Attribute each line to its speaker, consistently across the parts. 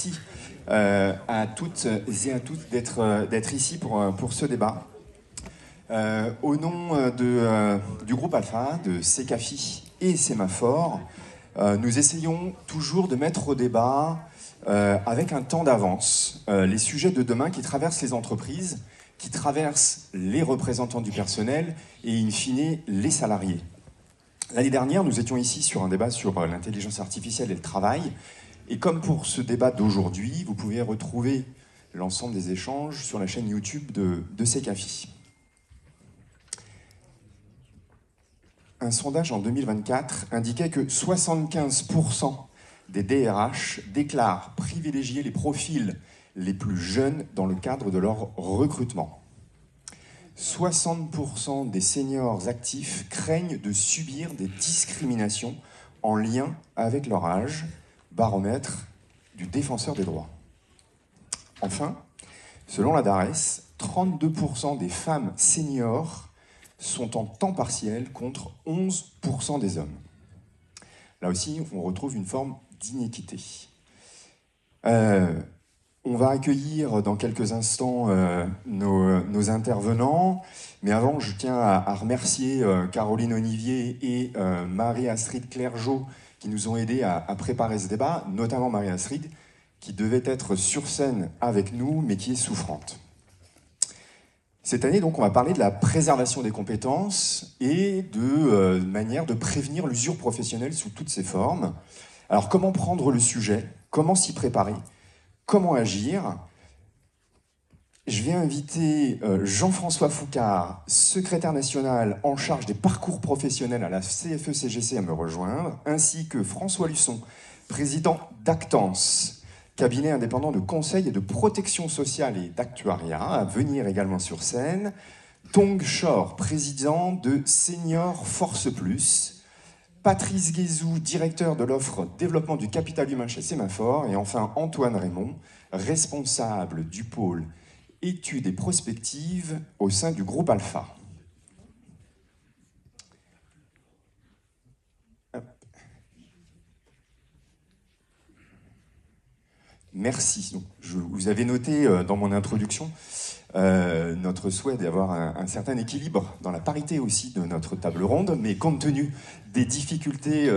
Speaker 1: merci à toutes et à tous d'être ici pour ce débat. Au nom du groupe Alpha, de Secafi et Sémaphore, nous essayons toujours de mettre au débat, avec un temps d'avance, les sujets de demain qui traversent les entreprises, qui traversent les représentants du personnel et, in fine, les salariés. L'année dernière, nous étions ici sur un débat sur l'intelligence artificielle et le travail. Et comme pour ce débat d'aujourd'hui, vous pouvez retrouver l'ensemble des échanges sur la chaîne YouTube de Secafi. Un sondage en 2024 indiquait que 75% des DRH déclarent privilégier les profils les plus jeunes dans le cadre de leur recrutement. 60% des seniors actifs craignent de subir des discriminations en lien avec leur âge, baromètre du défenseur des droits. Enfin, selon la DARES, 32% des femmes seniors sont en temps partiel contre 11% des hommes. Là aussi, on retrouve une forme d'inéquité. On va accueillir dans quelques instants nos intervenants, mais avant, je tiens à remercier Caroline Olivier et Marie-Astrid Clergeau qui nous ont aidés à préparer ce débat, notamment Marie-Astrid, qui devait être sur scène avec nous, mais qui est souffrante. Cette année, donc, on va parler de la préservation des compétences et de manière de prévenir l'usure professionnelle sous toutes ses formes. Alors, comment prendre le sujet? Comment s'y préparer? Comment agir? Je vais inviter Jean-François Foucard, secrétaire national en charge des parcours professionnels à la CFE-CGC, à me rejoindre, ainsi que François Luçon, président d'Actance, cabinet indépendant de conseil et de protection sociale et d'actuariat, à venir également sur scène, Tong Shor, président de Senior Force Plus, Patrice Guézou, directeur de l'offre développement du capital humain chez Sémaphore, et enfin Antoine Raymond, responsable du pôle études et prospectives au sein du groupe Alpha. Merci. Donc, vous avez noté dans mon introduction notre souhait d'avoir un certain équilibre dans la parité aussi de notre table ronde, mais compte tenu des difficultés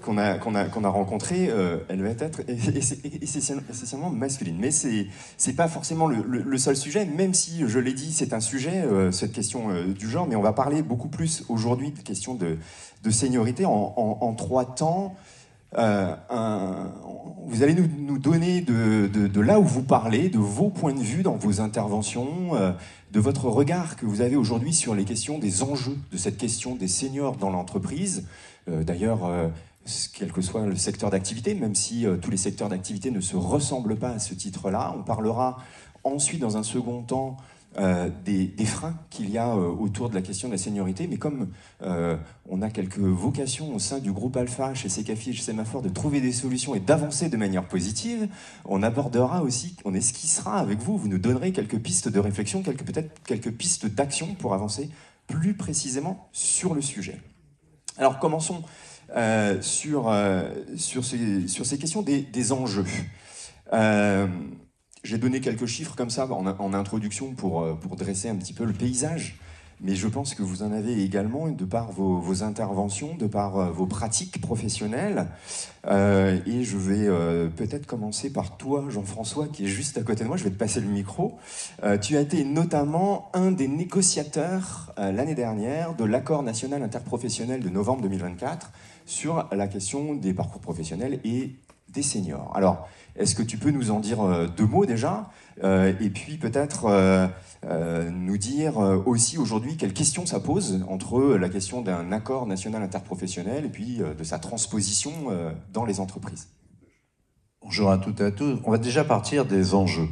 Speaker 1: qu'on a rencontrées, elle va être essentiellement masculine. Mais c'est pas forcément le seul sujet, même si, je l'ai dit, c'est un sujet, cette question du genre, mais on va parler beaucoup plus aujourd'hui de questions de seniorité en 3 temps. Vous allez nous donner de là où vous parlez, de vos points de vue dans vos interventions, de votre regard que vous avez aujourd'hui sur les questions des enjeux de cette question des seniors dans l'entreprise. D'ailleurs, quel que soit le secteur d'activité, même si tous les secteurs d'activité ne se ressemblent pas à ce titre-là. On parlera ensuite, dans un second temps, des freins qu'il y a autour de la question de la seniorité, mais comme on a quelques vocations au sein du groupe Alpha, chez Secafi et chez Sémaphore, de trouver des solutions et d'avancer de manière positive, on abordera aussi, on esquissera avec vous, vous nous donnerez quelques pistes de réflexion, peut-être quelques pistes d'action pour avancer plus précisément sur le sujet. Alors commençons sur ces questions des enjeux. J'ai donné quelques chiffres comme ça en introduction pour dresser un petit peu le paysage, mais je pense que vous en avez également de par vos interventions, de par vos pratiques professionnelles. Et je vais peut-être commencer par toi, Jean-François, qui est juste à côté de moi. Je vais te passer le micro. Tu as été notamment un des négociateurs l'année dernière de l'accord national interprofessionnel de novembre 2024 sur la question des parcours professionnels et des seniors. Alors, est-ce que tu peux nous en dire 2 mots déjà et puis peut-être nous dire aussi aujourd'hui quelles questions ça pose entre la question d'un accord national interprofessionnel et puis de sa transposition dans les entreprises.
Speaker 2: Bonjour à toutes et à tous. On va déjà partir des enjeux.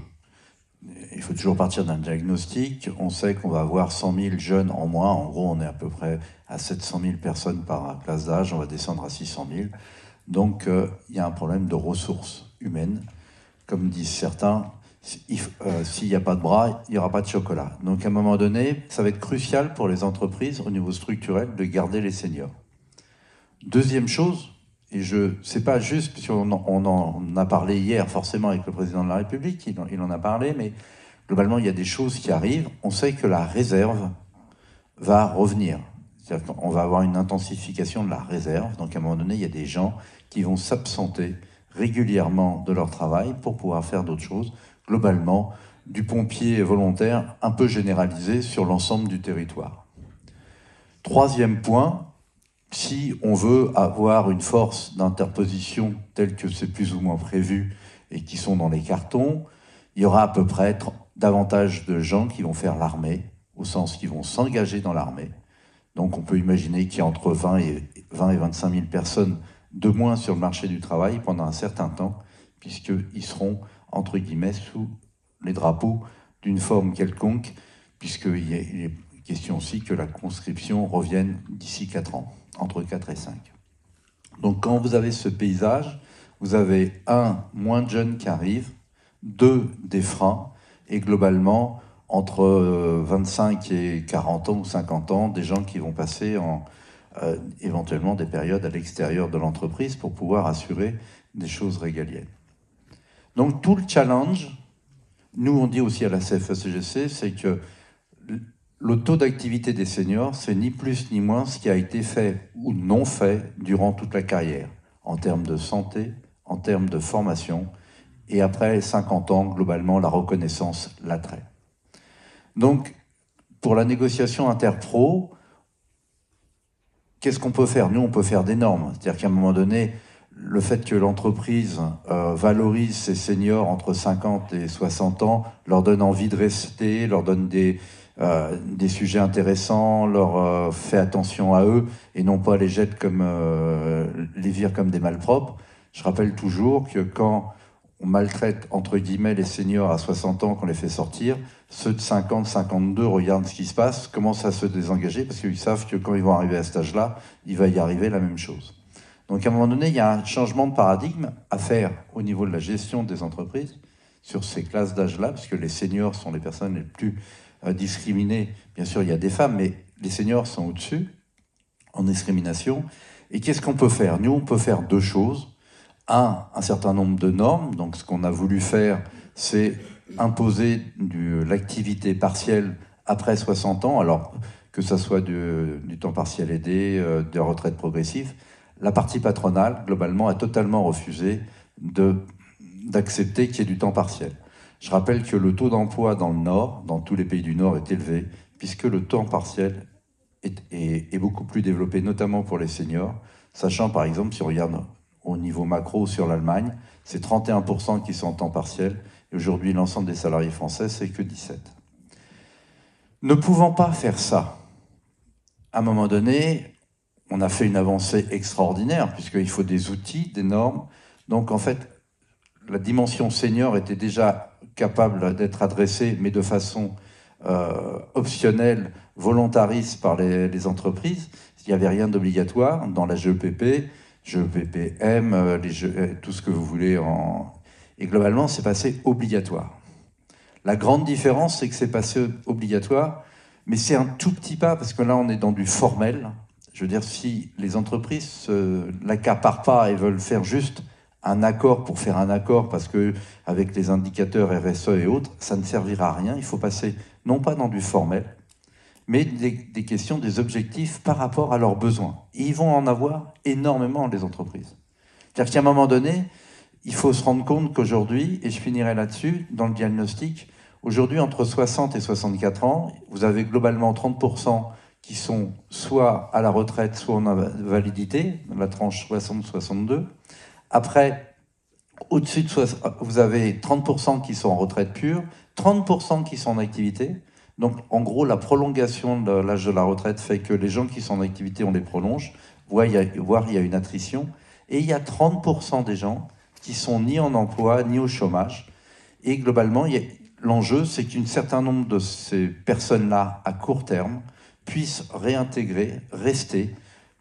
Speaker 2: Il faut toujours partir d'un diagnostic. On sait qu'on va avoir 100 000 jeunes en moins. En gros, on est à peu près à 700 000 personnes par classe d'âge. On va descendre à 600 000. Donc, il y a un problème de ressources humaines. Comme disent certains, s'il n'y a pas de bras, il n'y aura pas de chocolat. Donc, à un moment donné, ça va être crucial pour les entreprises, au niveau structurel, de garder les seniors. Deuxième chose, et c'est pas juste, puisqu'on en a parlé hier forcément avec le président de la République, il en a parlé, mais globalement, il y a des choses qui arrivent. On sait que la réserve va revenir. C'est-à-dire qu'on va avoir une intensification de la réserve. Donc, à un moment donné, il y a des gens qui vont s'absenter régulièrement de leur travail pour pouvoir faire d'autres choses. Globalement, du pompier volontaire un peu généralisé sur l'ensemble du territoire. Troisième point, si on veut avoir une force d'interposition telle que c'est plus ou moins prévu et qui sont dans les cartons, il y aura à peu près davantage de gens qui vont faire l'armée, au sens qu'ils vont s'engager dans l'armée. Donc on peut imaginer qu'il y a entre 20 et 25 000 personnes de moins sur le marché du travail pendant un certain temps, puisqu'ils seront, entre guillemets, sous les drapeaux d'une forme quelconque, puisqu'il est question aussi que la conscription revienne d'ici 4 ans, entre 4 et 5. Donc quand vous avez ce paysage, vous avez moins de jeunes qui arrivent, 2 des freins, et globalement, entre 25 et 40 ans ou 50 ans, des gens qui vont passer éventuellement des périodes à l'extérieur de l'entreprise pour pouvoir assurer des choses régaliennes. Donc tout le challenge, nous on dit aussi à la CFE-CGC, c'est que le taux d'activité des seniors, c'est ni plus ni moins ce qui a été fait ou non fait durant toute la carrière, en termes de santé, en termes de formation, et après 50 ans, globalement, la reconnaissance, l'attrait. Donc, pour la négociation interpro, qu'est-ce qu'on peut faire? Nous, on peut faire des normes. C'est-à-dire qu'à un moment donné, le fait que l'entreprise valorise ses seniors entre 50 et 60 ans, leur donne envie de rester, leur donne des sujets intéressants, leur fait attention à eux, et non pas les jette comme les vire comme des malpropres. Je rappelle toujours que quand on maltraite, entre guillemets, les seniors à 60 ans, qu'on les fait sortir, ceux de 50, 52 regardent ce qui se passe, commencent à se désengager, parce qu'ils savent que quand ils vont arriver à cet âge-là, il va y arriver la même chose. Donc à un moment donné, il y a un changement de paradigme à faire au niveau de la gestion des entreprises, sur ces classes d'âge-là, puisque les seniors sont les personnes les plus discriminées. Bien sûr, il y a des femmes, mais les seniors sont au-dessus, en discrimination. Et qu'est-ce qu'on peut faire? Nous, on peut faire 2 choses. Un certain nombre de normes. Donc ce qu'on a voulu faire, c'est imposer l'activité partielle après 60 ans, alors que ça soit du temps partiel aidé, de retraite progressive. La partie patronale, globalement, a totalement refusé d'accepter qu'il y ait du temps partiel. Je rappelle que le taux d'emploi dans le Nord, dans tous les pays du Nord, est élevé, puisque le temps partiel est beaucoup plus développé, notamment pour les seniors, sachant par exemple, si on regarde au niveau macro sur l'Allemagne, c'est 31% qui sont en temps partiel, et aujourd'hui l'ensemble des salariés français, c'est que 17%. Ne pouvant pas faire ça, à un moment donné, on a fait une avancée extraordinaire, puisqu'il faut des outils, des normes. Donc en fait, la dimension senior était déjà capable d'être adressée, mais de façon optionnelle, volontariste par les entreprises. Il n'y avait rien d'obligatoire dans la GEPP, GEPPM, tout ce que vous voulez. Et globalement, c'est passé obligatoire. La grande différence, c'est que c'est passé obligatoire, mais c'est un tout petit pas, parce que là, on est dans du formel. Je veux dire, si les entreprises ne l'accaparent pas et veulent faire juste un accord pour faire un accord, parce que avec les indicateurs RSE et autres, ça ne servira à rien. Il faut passer non pas dans du formel, mais des questions, des objectifs par rapport à leurs besoins. Et ils vont en avoir énormément, les entreprises. C'est-à-dire qu'à un moment donné, il faut se rendre compte qu'aujourd'hui, et je finirai là-dessus, dans le diagnostic, aujourd'hui, entre 60 et 64 ans, vous avez globalement 30% qui sont soit à la retraite, soit en invalidité, dans la tranche 60-62. Après, au-dessus de 60, vous avez 30% qui sont en retraite pure, 30% qui sont en activité. Donc, en gros, la prolongation de l'âge de la retraite fait que les gens qui sont en activité, on les prolonge, voire il y a une attrition. Et il y a 30% des gens qui sont ni en emploi, ni au chômage. Et globalement, l'enjeu, c'est qu'un certain nombre de ces personnes-là, à court terme, puissent réintégrer, rester,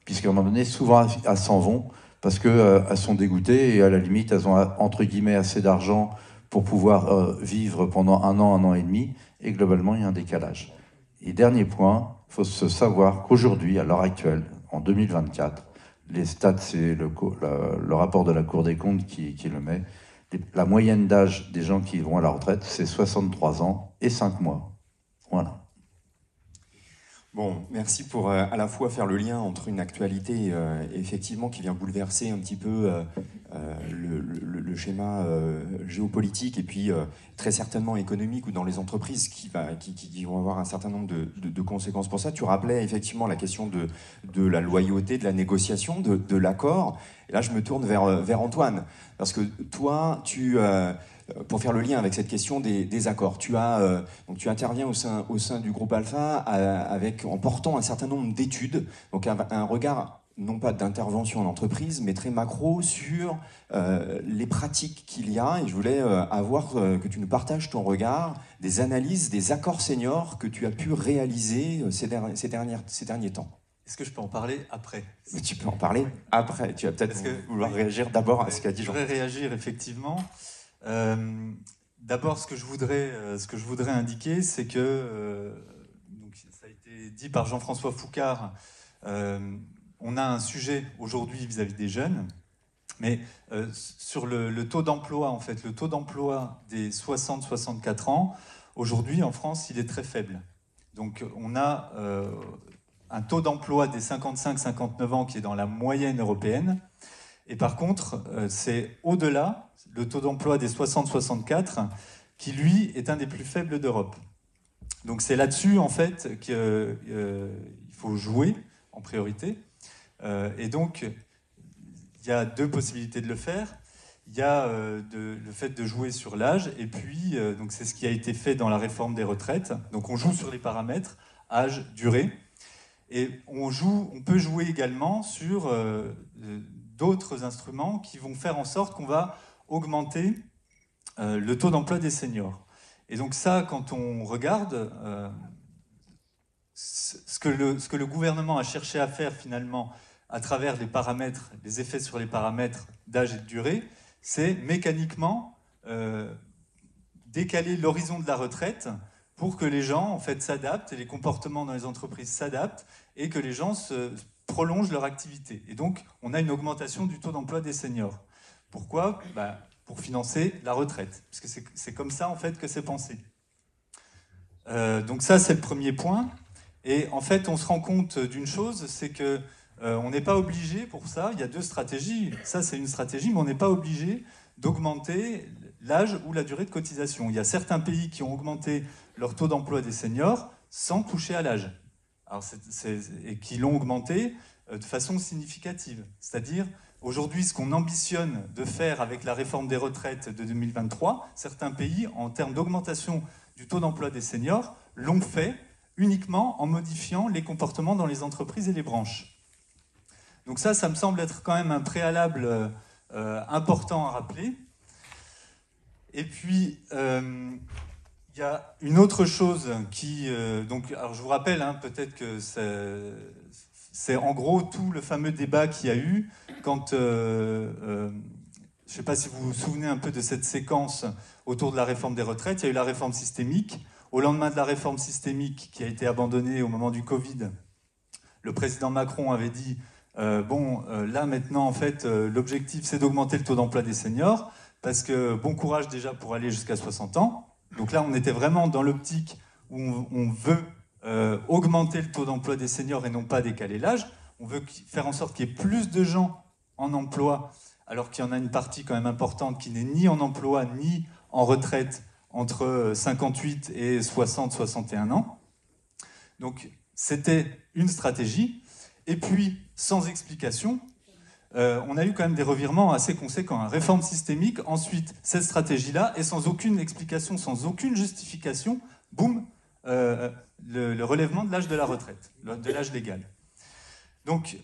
Speaker 2: puisqu'à un moment donné, souvent, elles s'en vont, parce qu'elles sont dégoûtées, et à la limite, elles ont, entre guillemets, assez d'argent pour pouvoir vivre pendant un an et demi, et globalement, il y a un décalage. Et dernier point, il faut se savoir qu'aujourd'hui, à l'heure actuelle, en 2024, les stats, c'est le rapport de la Cour des comptes qui le met. La moyenne d'âge des gens qui vont à la retraite, c'est 63 ans et 5 mois. Voilà.
Speaker 1: Bon, merci pour à la fois faire le lien entre une actualité effectivement qui vient bouleverser un petit peu le schéma géopolitique et puis très certainement économique ou dans les entreprises qui vont avoir un certain nombre de conséquences pour ça. Tu rappelais effectivement la question de la loyauté, de la négociation, de l'accord. Et là, je me tourne vers Antoine, parce que toi, pour faire le lien avec cette question des accords, donc tu interviens au sein du groupe Alpha en portant un certain nombre d'études, donc un regard non pas d'intervention en entreprise, mais très macro sur les pratiques qu'il y a. Et je voulais que tu nous partages ton regard, des analyses, des accords seniors que tu as pu réaliser ces derniers temps.
Speaker 3: Est-ce que je peux en parler après ?
Speaker 1: Tu peux en parler après. Tu vas peut-être vouloir réagir d'abord à ce qu'a dit Jean.
Speaker 3: Je voudrais réagir, effectivement. D'abord, ce que je voudrais indiquer, c'est que, donc, ça a été dit par Jean-François Foucard, on a un sujet aujourd'hui vis-à-vis des jeunes, mais sur le taux d'emploi, en fait, le taux d'emploi des 60-64 ans, aujourd'hui en France, il est très faible. Donc on a un taux d'emploi des 55-59 ans qui est dans la moyenne européenne, et par contre, c'est au-delà, le taux d'emploi des 60-64, qui lui est un des plus faibles d'Europe. Donc c'est là-dessus, en fait, qu'il faut jouer en priorité. Et donc, il y a deux possibilités de le faire. Il y a le fait de jouer sur l'âge, et puis, donc c'est ce qui a été fait dans la réforme des retraites. Donc on joue sur les paramètres, âge, durée. Et on peut jouer également sur d'autres instruments qui vont faire en sorte qu'on va augmenter le taux d'emploi des seniors. Et donc ça, quand on regarde ce que le gouvernement a cherché à faire finalement à travers les paramètres, les effets sur les paramètres d'âge et de durée, c'est mécaniquement décaler l'horizon de la retraite pour que les gens en fait s'adaptent et les comportements dans les entreprises s'adaptent et que les gens prolongent leur activité. Et donc, on a une augmentation du taux d'emploi des seniors. Pourquoi ? Pour financer la retraite, parce que c'est comme ça en fait que c'est pensé. Donc ça, c'est le premier point. Et en fait, on se rend compte d'une chose, c'est que on n'est pas obligé pour ça. Il y a deux stratégies. Ça, c'est une stratégie, mais on n'est pas obligé d'augmenter l'âge ou la durée de cotisation. Il y a certains pays qui ont augmenté leur taux d'emploi des seniors sans toucher à l'âge. Et qui l'ont augmenté de façon significative. C'est-à-dire, aujourd'hui, ce qu'on ambitionne de faire avec la réforme des retraites de 2023, certains pays, en termes d'augmentation du taux d'emploi des seniors, l'ont fait uniquement en modifiant les comportements dans les entreprises et les branches. Donc ça me semble être quand même un préalable important à rappeler. Et puis, il y a une autre chose qui... alors je vous rappelle, peut-être que c'est en gros tout le fameux débat qu'il y a eu quand... je ne sais pas si vous vous souvenez un peu de cette séquence autour de la réforme des retraites. Il y a eu la réforme systémique. Au lendemain de la réforme systémique qui a été abandonnée au moment du Covid, le président Macron avait dit là maintenant, en fait, l'objectif c'est d'augmenter le taux d'emploi des seniors parce que bon courage déjà pour aller jusqu'à 60 ans. Donc là, on était vraiment dans l'optique où on veut augmenter le taux d'emploi des seniors et non pas décaler l'âge. On veut faire en sorte qu'il y ait plus de gens en emploi, alors qu'il y en a une partie quand même importante qui n'est ni en emploi ni en retraite entre 58 et 60-61 ans. Donc c'était une stratégie. Et puis, sans explication, on a eu quand même des revirements assez conséquents. Réforme systémique, ensuite cette stratégie-là, et sans aucune explication, sans aucune justification, boum, le relèvement de l'âge de la retraite, de l'âge légal. Donc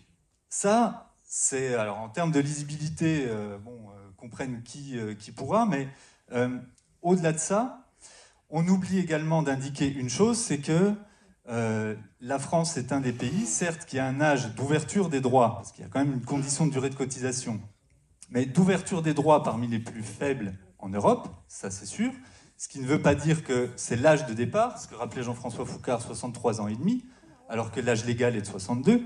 Speaker 3: ça, c'est, alors en termes de lisibilité, comprenne qui pourra, mais au-delà de ça, on oublie également d'indiquer une chose, c'est que la France est un des pays, certes, qui a un âge d'ouverture des droits, parce qu'il y a quand même une condition de durée de cotisation, mais d'ouverture des droits parmi les plus faibles en Europe, ça c'est sûr, ce qui ne veut pas dire que c'est l'âge de départ, ce que rappelait Jean-François Foucard, 63 ans et demi, alors que l'âge légal est de 62.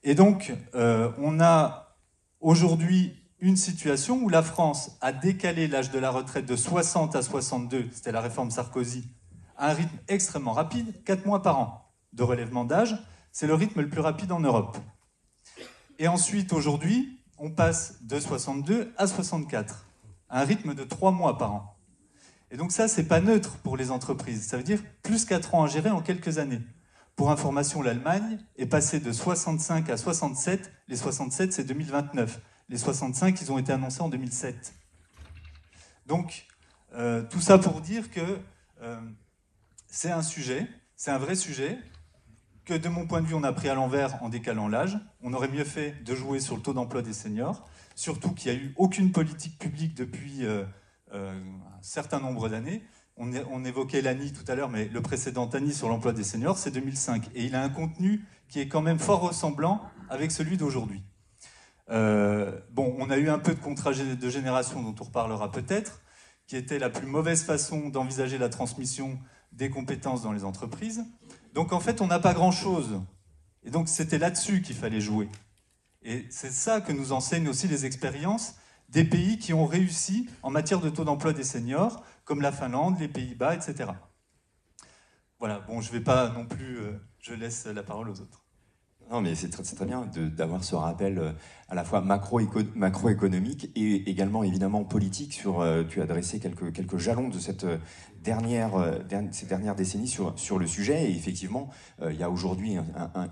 Speaker 3: Et donc, on a aujourd'hui une situation où la France a décalé l'âge de la retraite de 60 à 62, c'était la réforme Sarkozy, à un rythme extrêmement rapide, 4 mois par an de relèvement d'âge. C'est le rythme le plus rapide en Europe. Et ensuite, aujourd'hui, on passe de 62 à 64, à un rythme de 3 mois par an. Et donc ça, c'est pas neutre pour les entreprises. Ça veut dire plus 4 ans à gérer en quelques années. Pour information, l'Allemagne est passée de 65 à 67. Les 67, c'est 2029. Les 65, ils ont été annoncés en 2007. Donc, tout ça pour dire que c'est un sujet, c'est un vrai sujet, que de mon point de vue, on a pris à l'envers en décalant l'âge. On aurait mieux fait de jouer sur le taux d'emploi des seniors, surtout qu'il n'y a eu aucune politique publique depuis un certain nombre d'années. On évoquait l'ANI tout à l'heure, mais le précédent ANI sur l'emploi des seniors, c'est 2005. Et il a un contenu qui est quand même fort ressemblant avec celui d'aujourd'hui. Bon, on a eu un peu de contrat de génération dont on reparlera peut-être, qui était la plus mauvaise façon d'envisager la transmission des compétences dans les entreprises. Donc en fait, on n'a pas grand-chose. Et donc c'était là-dessus qu'il fallait jouer. Et c'est ça que nous enseignent aussi les expériences des pays qui ont réussi en matière de taux d'emploi des seniors, comme la Finlande, les Pays-Bas, etc. Voilà, bon, je ne vais pas non plus... je laisse la parole aux autres.
Speaker 1: Non, mais c'est très bien d'avoir ce rappel à la fois macroéconomique et également évidemment politique. Tu as dressé quelques jalons de ces dernières décennies sur le sujet. Et effectivement, il y a aujourd'hui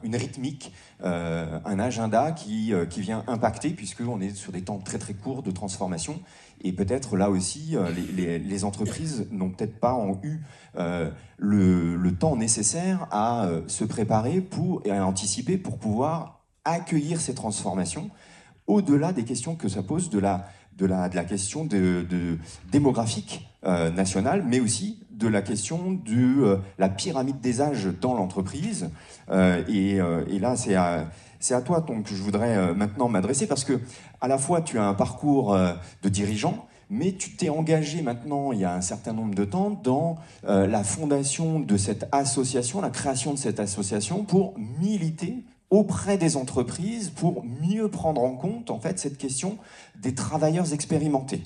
Speaker 1: une rythmique, un agenda qui vient impacter, puisqu'on est sur des temps très très courts de transformation. Et peut-être là aussi, les entreprises n'ont peut-être pas eu le temps nécessaire à se préparer et à anticiper pour pouvoir accueillir ces transformations, au-delà des questions que ça pose de la question démographique nationale, mais aussi de la question de la pyramide des âges dans l'entreprise. Et là, c'est à toi donc, que je voudrais maintenant m'adresser, parce que à la fois tu as un parcours de dirigeant, mais tu t'es engagé maintenant, il y a un certain nombre de temps, dans la fondation de cette association, la création de cette association pour militer auprès des entreprises, pour mieux prendre en compte en fait cette question des travailleurs expérimentés.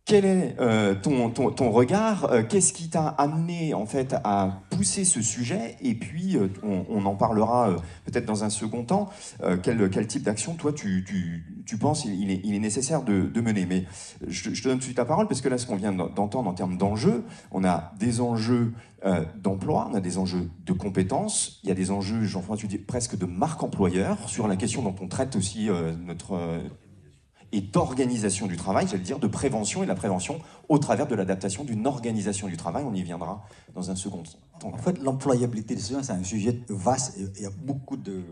Speaker 1: Quel est ton regard? Qu'est-ce qui t'a amené en fait à pousser ce sujet? Et puis on en parlera peut-être dans un second temps. Quel type d'action toi tu penses il est nécessaire de mener? Mais je te donne tout de suite la parole, parce que là, ce qu'on vient d'entendre en termes d'enjeux, on a des enjeux d'emploi, on a des enjeux de compétences, il y a des enjeux, Jean-François, tu dis presque de marque employeur, sur la question dont on traite aussi et d'organisation du travail, j'allais dire de prévention, et la prévention au travers de l'adaptation d'une organisation du travail. On y viendra dans un second temps.
Speaker 4: En fait, l'employabilité des seniors, c'est un sujet vaste, et il y a beaucoup de...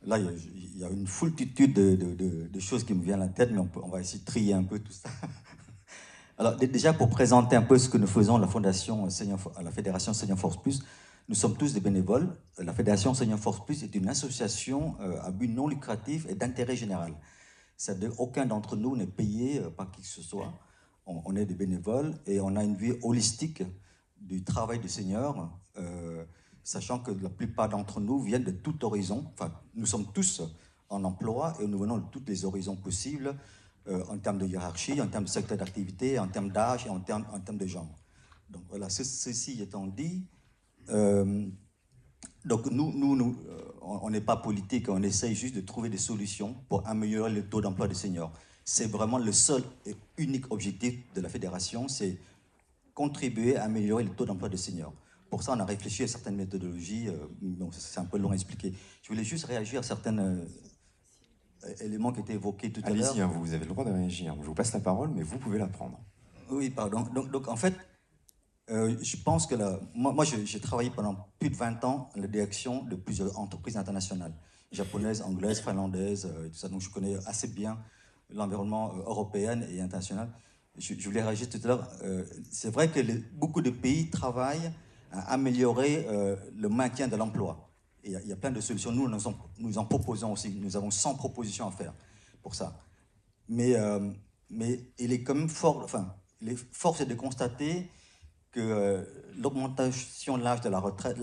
Speaker 4: Là, il y a une foultitude de choses qui me viennent à la tête, mais on va essayer de trier un peu tout ça. Alors, déjà, pour présenter un peu ce que nous faisons à la Fédération Senior Force Plus, nous sommes tous des bénévoles. La Fédération Senior Force Plus est une association à but non lucratif et d'intérêt général. C'est-à-dire aucun d'entre nous n'est payé par qui que ce soit. On est des bénévoles et on a une vue holistique du travail du senior, sachant que la plupart d'entre nous viennent de tout horizon. Enfin, nous sommes tous en emploi et nous venons de tous les horizons possibles en termes de hiérarchie, en termes de secteur d'activité, en termes d'âge et en termes de genre. Donc voilà, ceci étant dit, donc nous on n'est pas politique, on essaye juste de trouver des solutions pour améliorer le taux d'emploi des seniors. C'est vraiment le seul et unique objectif de la fédération, c'est contribuer à améliorer le taux d'emploi des seniors. Pour ça, on a réfléchi à certaines méthodologies, donc c'est un peu long à expliquer. Je voulais juste réagir à certains éléments qui étaient évoqués tout à l'heure.
Speaker 1: Allez-y, vous avez le droit de réagir. Je vous passe la parole, mais vous pouvez la prendre.
Speaker 4: Oui, pardon. Donc en fait, je pense que moi j'ai travaillé pendant plus de 20 ans à la direction de plusieurs entreprises internationales, japonaises, anglaises, finlandaises, tout ça. Donc je connais assez bien l'environnement européen et international. Je voulais réagir tout à l'heure. C'est vrai que beaucoup de pays travaillent à améliorer le maintien de l'emploi. Et il y a plein de solutions. Nous en proposons aussi. Nous avons 100 propositions à faire pour ça. Mais il est quand même fort. Enfin, force est de constater que l'augmentation de l'âge de la retraite,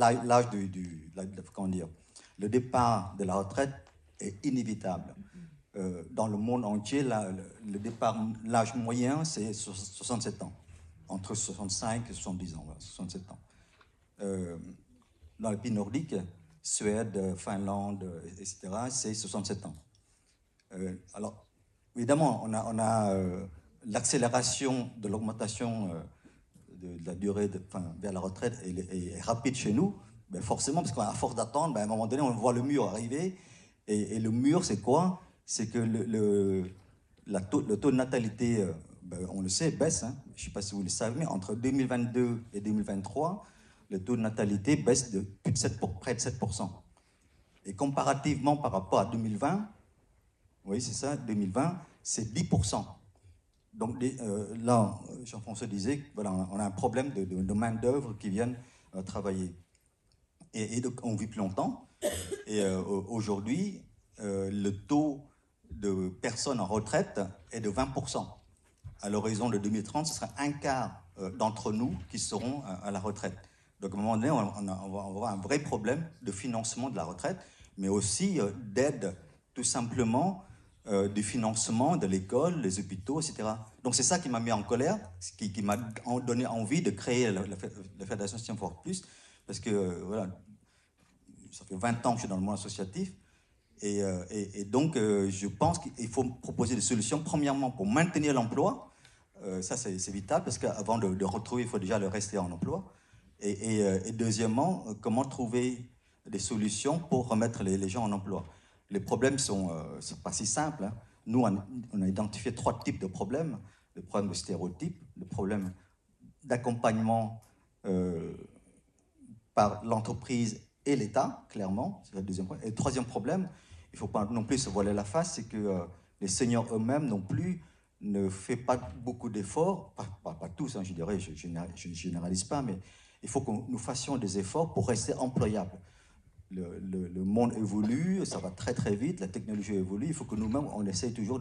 Speaker 4: le départ de la retraite est inévitable. Dans le monde entier, l'âge moyen, c'est 67 ans. Entre 65 et 70 ans, voilà, 67 ans. Dans les pays nordiques, Suède, Finlande, etc., c'est 67 ans. Alors, évidemment, on a l'accélération de l'augmentation de la durée vers la retraite est rapide chez nous, mais forcément, parce qu'à force d'attendre, à un moment donné, on voit le mur arriver. Et le mur, c'est quoi? C'est que le taux de natalité, on le sait, baisse. Hein. Je ne sais pas si vous le savez, mais entre 2022 et 2023, le taux de natalité baisse de plus de près de 7%. Et comparativement par rapport à 2020, oui, c'est ça, 2020, c'est 10%. Donc là, Jean-François disait qu'on a un problème de main-d'œuvre qui viennent travailler. Et donc, on vit plus longtemps. Et aujourd'hui, le taux de personnes en retraite est de 20%. À l'horizon de 2030, ce sera un quart d'entre nous qui seront à la retraite. Donc, à un moment donné, on va avoir un vrai problème de financement de la retraite, mais aussi d'aide, tout simplement, du financement de l'école, les hôpitaux, etc. Donc, c'est ça qui m'a mis en colère, qui m'a donné envie de créer la Fédération Citoyen for Plus, parce que, voilà, ça fait 20 ans que je suis dans le monde associatif, et donc, je pense qu'il faut proposer des solutions, premièrement, pour maintenir l'emploi. Ça, c'est vital, parce qu'avant de retrouver, il faut déjà le rester en emploi. Et deuxièmement, comment trouver des solutions pour remettre les gens en emploi. Les problèmes ne sont pas si simples. Hein. Nous, on a identifié 3 types de problèmes. Le problème de stéréotypes, le problème d'accompagnement par l'entreprise et l'État, clairement, c'est le deuxième point. Et le troisième problème, il ne faut pas non plus se voiler la face, c'est que les seniors eux-mêmes non plus ne font pas beaucoup d'efforts, pas tous, hein, je dirais, je ne généralise pas, mais il faut que nous fassions des efforts pour rester employables. Le monde évolue, ça va très très vite, la technologie évolue, il faut que nous-mêmes, on essaye toujours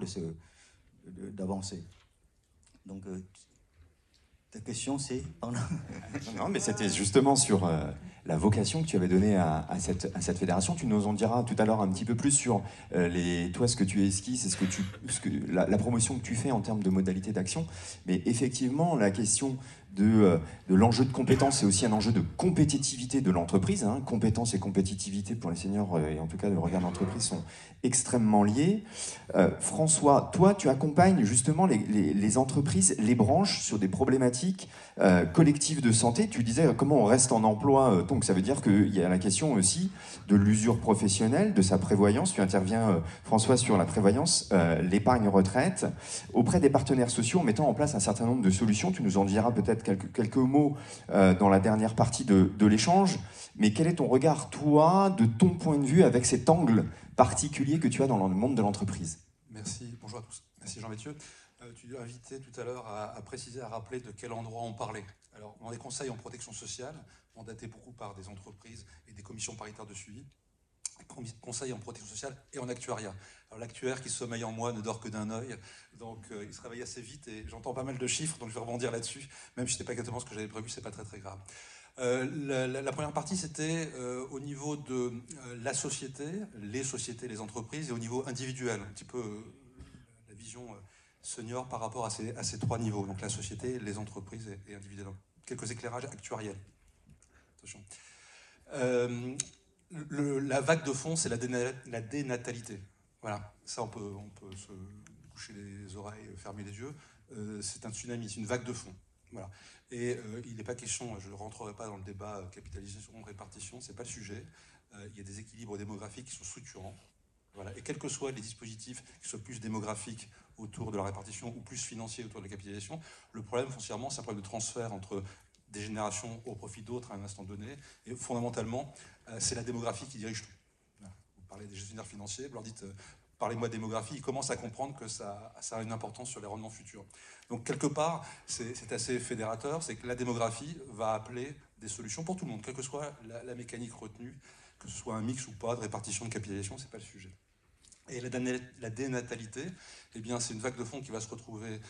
Speaker 4: d'avancer. Donc, ta question, c'est...
Speaker 1: Non, mais c'était justement sur la vocation que tu avais donnée à cette fédération. Tu nous en diras tout à l'heure un petit peu plus sur toi, ce que tu esquisses et la promotion que tu fais en termes de modalités d'action. Mais effectivement, la question de l'enjeu de compétence, c'est aussi un enjeu de compétitivité de l'entreprise. Hein. Compétence et compétitivité pour les seniors, et en tout cas le regard d'entreprise, sont extrêmement liés. François, toi, tu accompagnes justement les entreprises, les branches sur des problématiques collectives de santé. Tu disais comment on reste en emploi. Donc ça veut dire qu'il y a la question aussi de l'usure professionnelle, de sa prévoyance. Tu interviens, François, sur la prévoyance, l'épargne retraite, auprès des partenaires sociaux, en mettant en place un certain nombre de solutions. Tu nous en diras peut-être quelques mots dans la dernière partie de l'échange. Mais quel est ton regard, toi, de ton point de vue, avec cet angle particulier que tu as dans le monde de l'entreprise?
Speaker 5: Merci, bonjour à tous. Merci Jean-Mathieu. Tu as invité tout à l'heure à préciser, à rappeler de quel endroit on parlait. Alors, dans les conseils en protection sociale, mandatés beaucoup par des entreprises et des commissions paritaires de suivi, conseils en protection sociale et en actuariat. Alors, l'actuaire qui sommeille en moi ne dort que d'un œil, donc il se réveille assez vite et j'entends pas mal de chiffres, donc je vais rebondir là-dessus. Même si ce n'était pas exactement ce que j'avais prévu, c'est pas très très grave. La première partie, c'était au niveau de la société, les entreprises, et au niveau individuel, un petit peu la vision senior par rapport à ces 3 niveaux, donc la société, les entreprises et individuellement. Quelques éclairages actuariels. Attention. La vague de fond, c'est la dénatalité. Voilà, ça on peut se boucher les oreilles, fermer les yeux. C'est un tsunami, c'est une vague de fond. Voilà. Et il n'est pas question, je ne rentrerai pas dans le débat capitalisation, répartition, ce n'est pas le sujet. Il y a des équilibres démographiques qui sont structurants. Voilà. Et quels que soient les dispositifs qui soient plus démographiques autour de la répartition ou plus financiers autour de la capitalisation, le problème foncièrement, c'est un problème de transfert entre des générations au profit d'autres à un instant donné. Et fondamentalement, c'est la démographie qui dirige tout. Voilà. Vous parlez des gestionnaires financiers, vous leur dites parlez-moi de démographie, ils commencent à comprendre que ça a une importance sur les rendements futurs. Donc quelque part, c'est assez fédérateur, c'est que la démographie va appeler des solutions pour tout le monde, quelle que soit la mécanique retenue, que ce soit un mix ou pas de répartition de capitalisation, c'est pas le sujet. Et la dénatalité, eh bien, c'est une vague de fond qui va se retrouver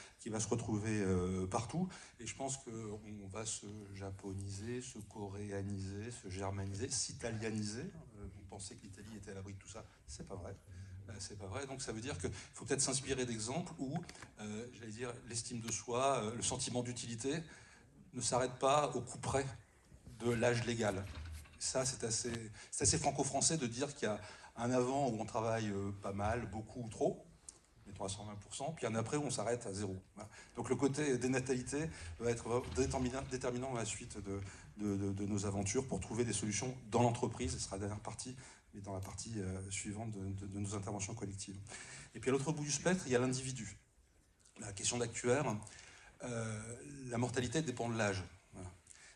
Speaker 5: partout. Et je pense qu'on va se japoniser, se coréaniser, se germaniser, s'italianiser. On pensait que l'Italie était à l'abri de tout ça, c'est pas vrai. C'est pas vrai. Donc ça veut dire qu'il faut peut-être s'inspirer d'exemples où, j'allais dire, l'estime de soi, le sentiment d'utilité ne s'arrête pas au coup près de l'âge légal. Ça, c'est assez franco-français de dire qu'il y a un avant où on travaille pas mal, beaucoup ou trop, mettons à 120%, puis un après où on s'arrête à 0. Voilà. Donc le côté dénatalité va être déterminant dans la suite de nos aventures pour trouver des solutions dans l'entreprise. Ce sera la dernière partie, mais dans la partie suivante de nos interventions collectives. Et puis à l'autre bout du spectre, il y a l'individu. La question d'actuaire, la mortalité dépend de l'âge. Voilà.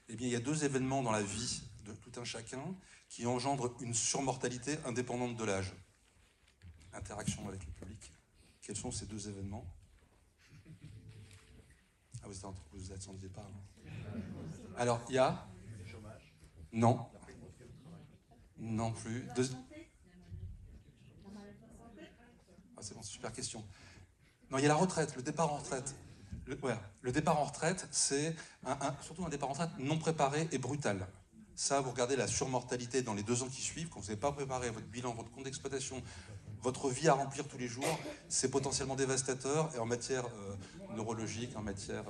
Speaker 5: Eh bien, il y a 2 événements dans la vie de tout un chacun qui engendrent une surmortalité indépendante de l'âge. Interaction avec le public. Quels sont ces 2 événements? Ah, vous attendiez pas. Non. Alors, il y a... Non. Non plus. Ah, c'est bon, super question. Non, il y a la retraite, le départ en retraite. Le départ en retraite, c'est surtout un départ en retraite non préparé et brutal. Ça, vous regardez la surmortalité dans les 2 ans qui suivent, quand vous n'avez pas préparé votre bilan, votre compte d'exploitation, votre vie à remplir tous les jours, c'est potentiellement dévastateur. Et en matière neurologique, en matière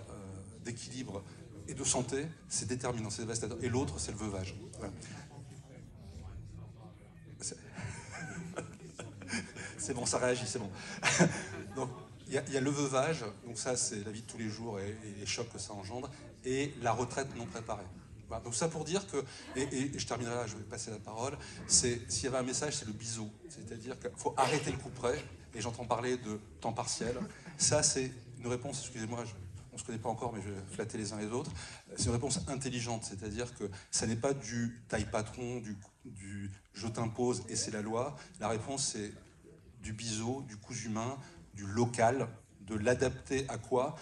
Speaker 5: d'équilibre et de santé, c'est déterminant, c'est dévastateur. Et l'autre, c'est le veuvage. Voilà. C'est bon, ça réagit, c'est bon. Donc, il y a le veuvage, donc ça, c'est la vie de tous les jours et les chocs que ça engendre, et la retraite non préparée. Voilà, donc ça pour dire que, et je terminerai là, je vais passer la parole, s'il y avait un message, c'est le biseau. C'est-à-dire qu'il faut arrêter le coup près, et j'entends parler de temps partiel. Ça, c'est une réponse, excusez-moi, on ne se connaît pas encore, mais je vais flatter les uns les autres. C'est une réponse intelligente, c'est-à-dire que ça n'est pas du taille patron, du je t'impose et c'est la loi. La réponse, c'est du biseau, du cousu humain, du local, de l'adapter à quoi?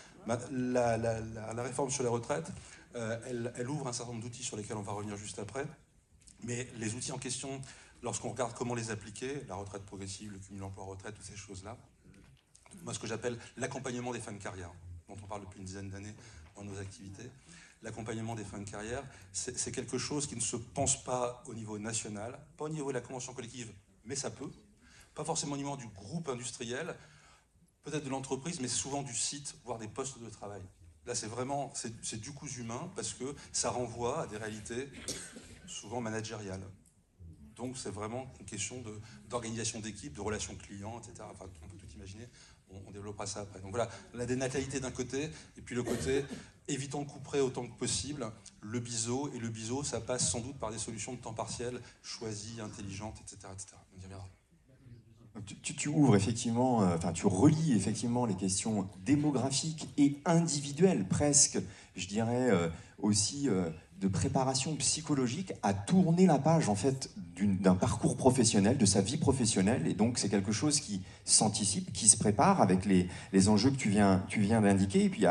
Speaker 5: La réforme sur les retraites, elle ouvre un certain nombre d'outils sur lesquels on va revenir juste après. Mais les outils en question, lorsqu'on regarde comment les appliquer, la retraite progressive, le cumul emploi-retraite, toutes ces choses-là, moi ce que j'appelle l'accompagnement des fins de carrière, dont on parle depuis une dizaine d'années dans nos activités, l'accompagnement des fins de carrière, c'est quelque chose qui ne se pense pas au niveau national, pas au niveau de la convention collective, mais ça peut, pas forcément au niveau du groupe industriel, peut-être de l'entreprise, mais souvent du site, voire des postes de travail. Là, c'est vraiment, c'est du cousu humain parce que ça renvoie à des réalités souvent managériales. Donc, c'est vraiment une question d'organisation d'équipe, de relations clients, etc. Enfin, on peut tout imaginer, on développera ça après. Donc voilà, la dénatalité d'un côté, et puis le côté, évitons le coup près autant que possible, le biseau, et le biseau, ça passe sans doute par des solutions de temps partiel, choisies, intelligentes, etc. etc. On y reviendra.
Speaker 1: Tu ouvres effectivement, tu relis effectivement les questions démographiques et individuelles, presque, je dirais aussi de préparation psychologique à tourner la page en fait d'un parcours professionnel, de sa vie professionnelle, et donc c'est quelque chose qui s'anticipe, qui se prépare avec les enjeux que tu viens d'indiquer. Et puis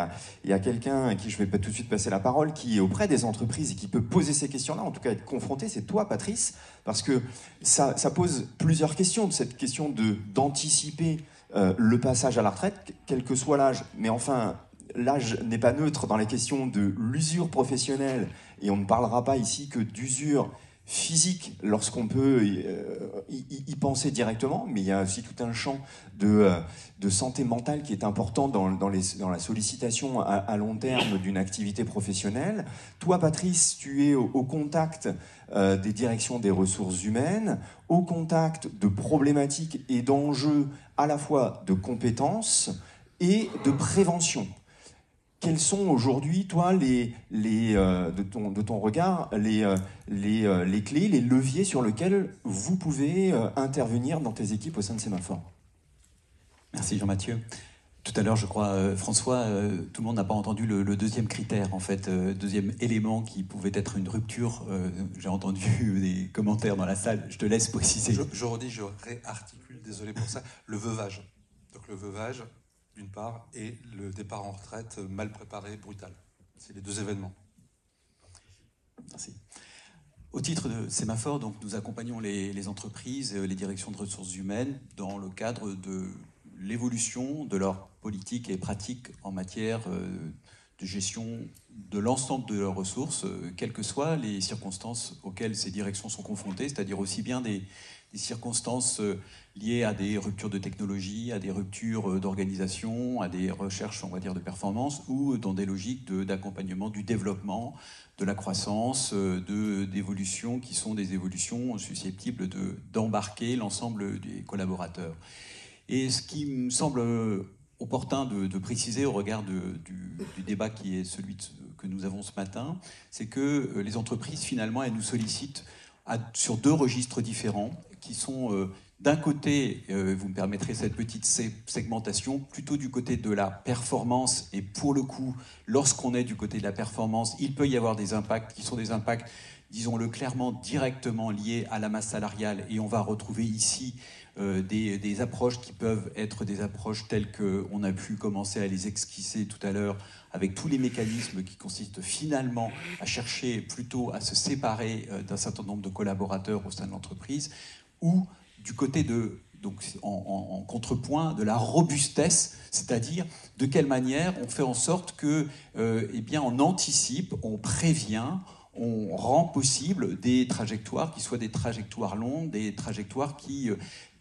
Speaker 1: il y a quelqu'un à qui je vais pas tout de suite passer la parole, qui est auprès des entreprises et qui peut poser ces questions-là, en tout cas être confronté, c'est toi Patrice, parce que ça pose plusieurs questions, cette question d'anticiper le passage à la retraite, quel que soit l'âge, mais enfin l'âge n'est pas neutre dans les questions de l'usure professionnelle, et on ne parlera pas ici que d'usure physique lorsqu'on peut y penser directement, mais il y a aussi tout un champ de santé mentale qui est important dans la sollicitation à long terme d'une activité professionnelle. Toi, Patrice, tu es au contact des directions des ressources humaines, au contact de problématiques et d'enjeux à la fois de compétences et de prévention. Quels sont aujourd'hui, toi, de ton regard, les clés, les leviers sur lesquels vous pouvez intervenir dans tes équipes au sein de Sémaphore?
Speaker 6: Merci Jean-Mathieu. Tout à l'heure, je crois, François, tout le monde n'a pas entendu le deuxième critère, en fait, deuxième élément qui pouvait être une rupture. J'ai entendu des commentaires dans la salle, je te laisse préciser.
Speaker 5: Je redis, je réarticule, désolé pour ça, le veuvage. Donc le veuvage, d'une part, et le départ en retraite mal préparé, brutal. C'est les 2 événements.
Speaker 6: Merci. Au titre de Sémaphore, donc, nous accompagnons les entreprises, les directions de ressources humaines dans le cadre de l'évolution de leurs politiques et pratiques en matière de gestion de l'ensemble de leurs ressources, quelles que soient les circonstances auxquelles ces directions sont confrontées, c'est-à-dire aussi bien des circonstances liées à des ruptures de technologie, à des ruptures d'organisation, à des recherches, on va dire, de performance, ou dans des logiques d'accompagnement du développement, de la croissance, d'évolutions qui sont des évolutions susceptibles d'embarquer l'ensemble des collaborateurs. Et ce qui me semble opportun de préciser au regard du débat qui est celui que nous avons ce matin, c'est que les entreprises, finalement, elles nous sollicitent sur deux registres différents, qui sont d'un côté, vous me permettrez cette petite segmentation, plutôt du côté de la performance, et pour le coup, lorsqu'on est du côté de la performance, il peut y avoir des impacts qui sont des impacts, disons-le clairement, directement liés à la masse salariale, et on va retrouver ici des approches qui peuvent être des approches telles qu'on a pu commencer à les esquisser tout à l'heure, avec tous les mécanismes qui consistent finalement à chercher plutôt à se séparer d'un certain nombre de collaborateurs au sein de l'entreprise, ou du côté donc en contrepoint de la robustesse, c'est-à-dire de quelle manière on fait en sorte que, eh bien, on anticipe, on prévient, on rend possible des trajectoires qui soient des trajectoires longues, des trajectoires qui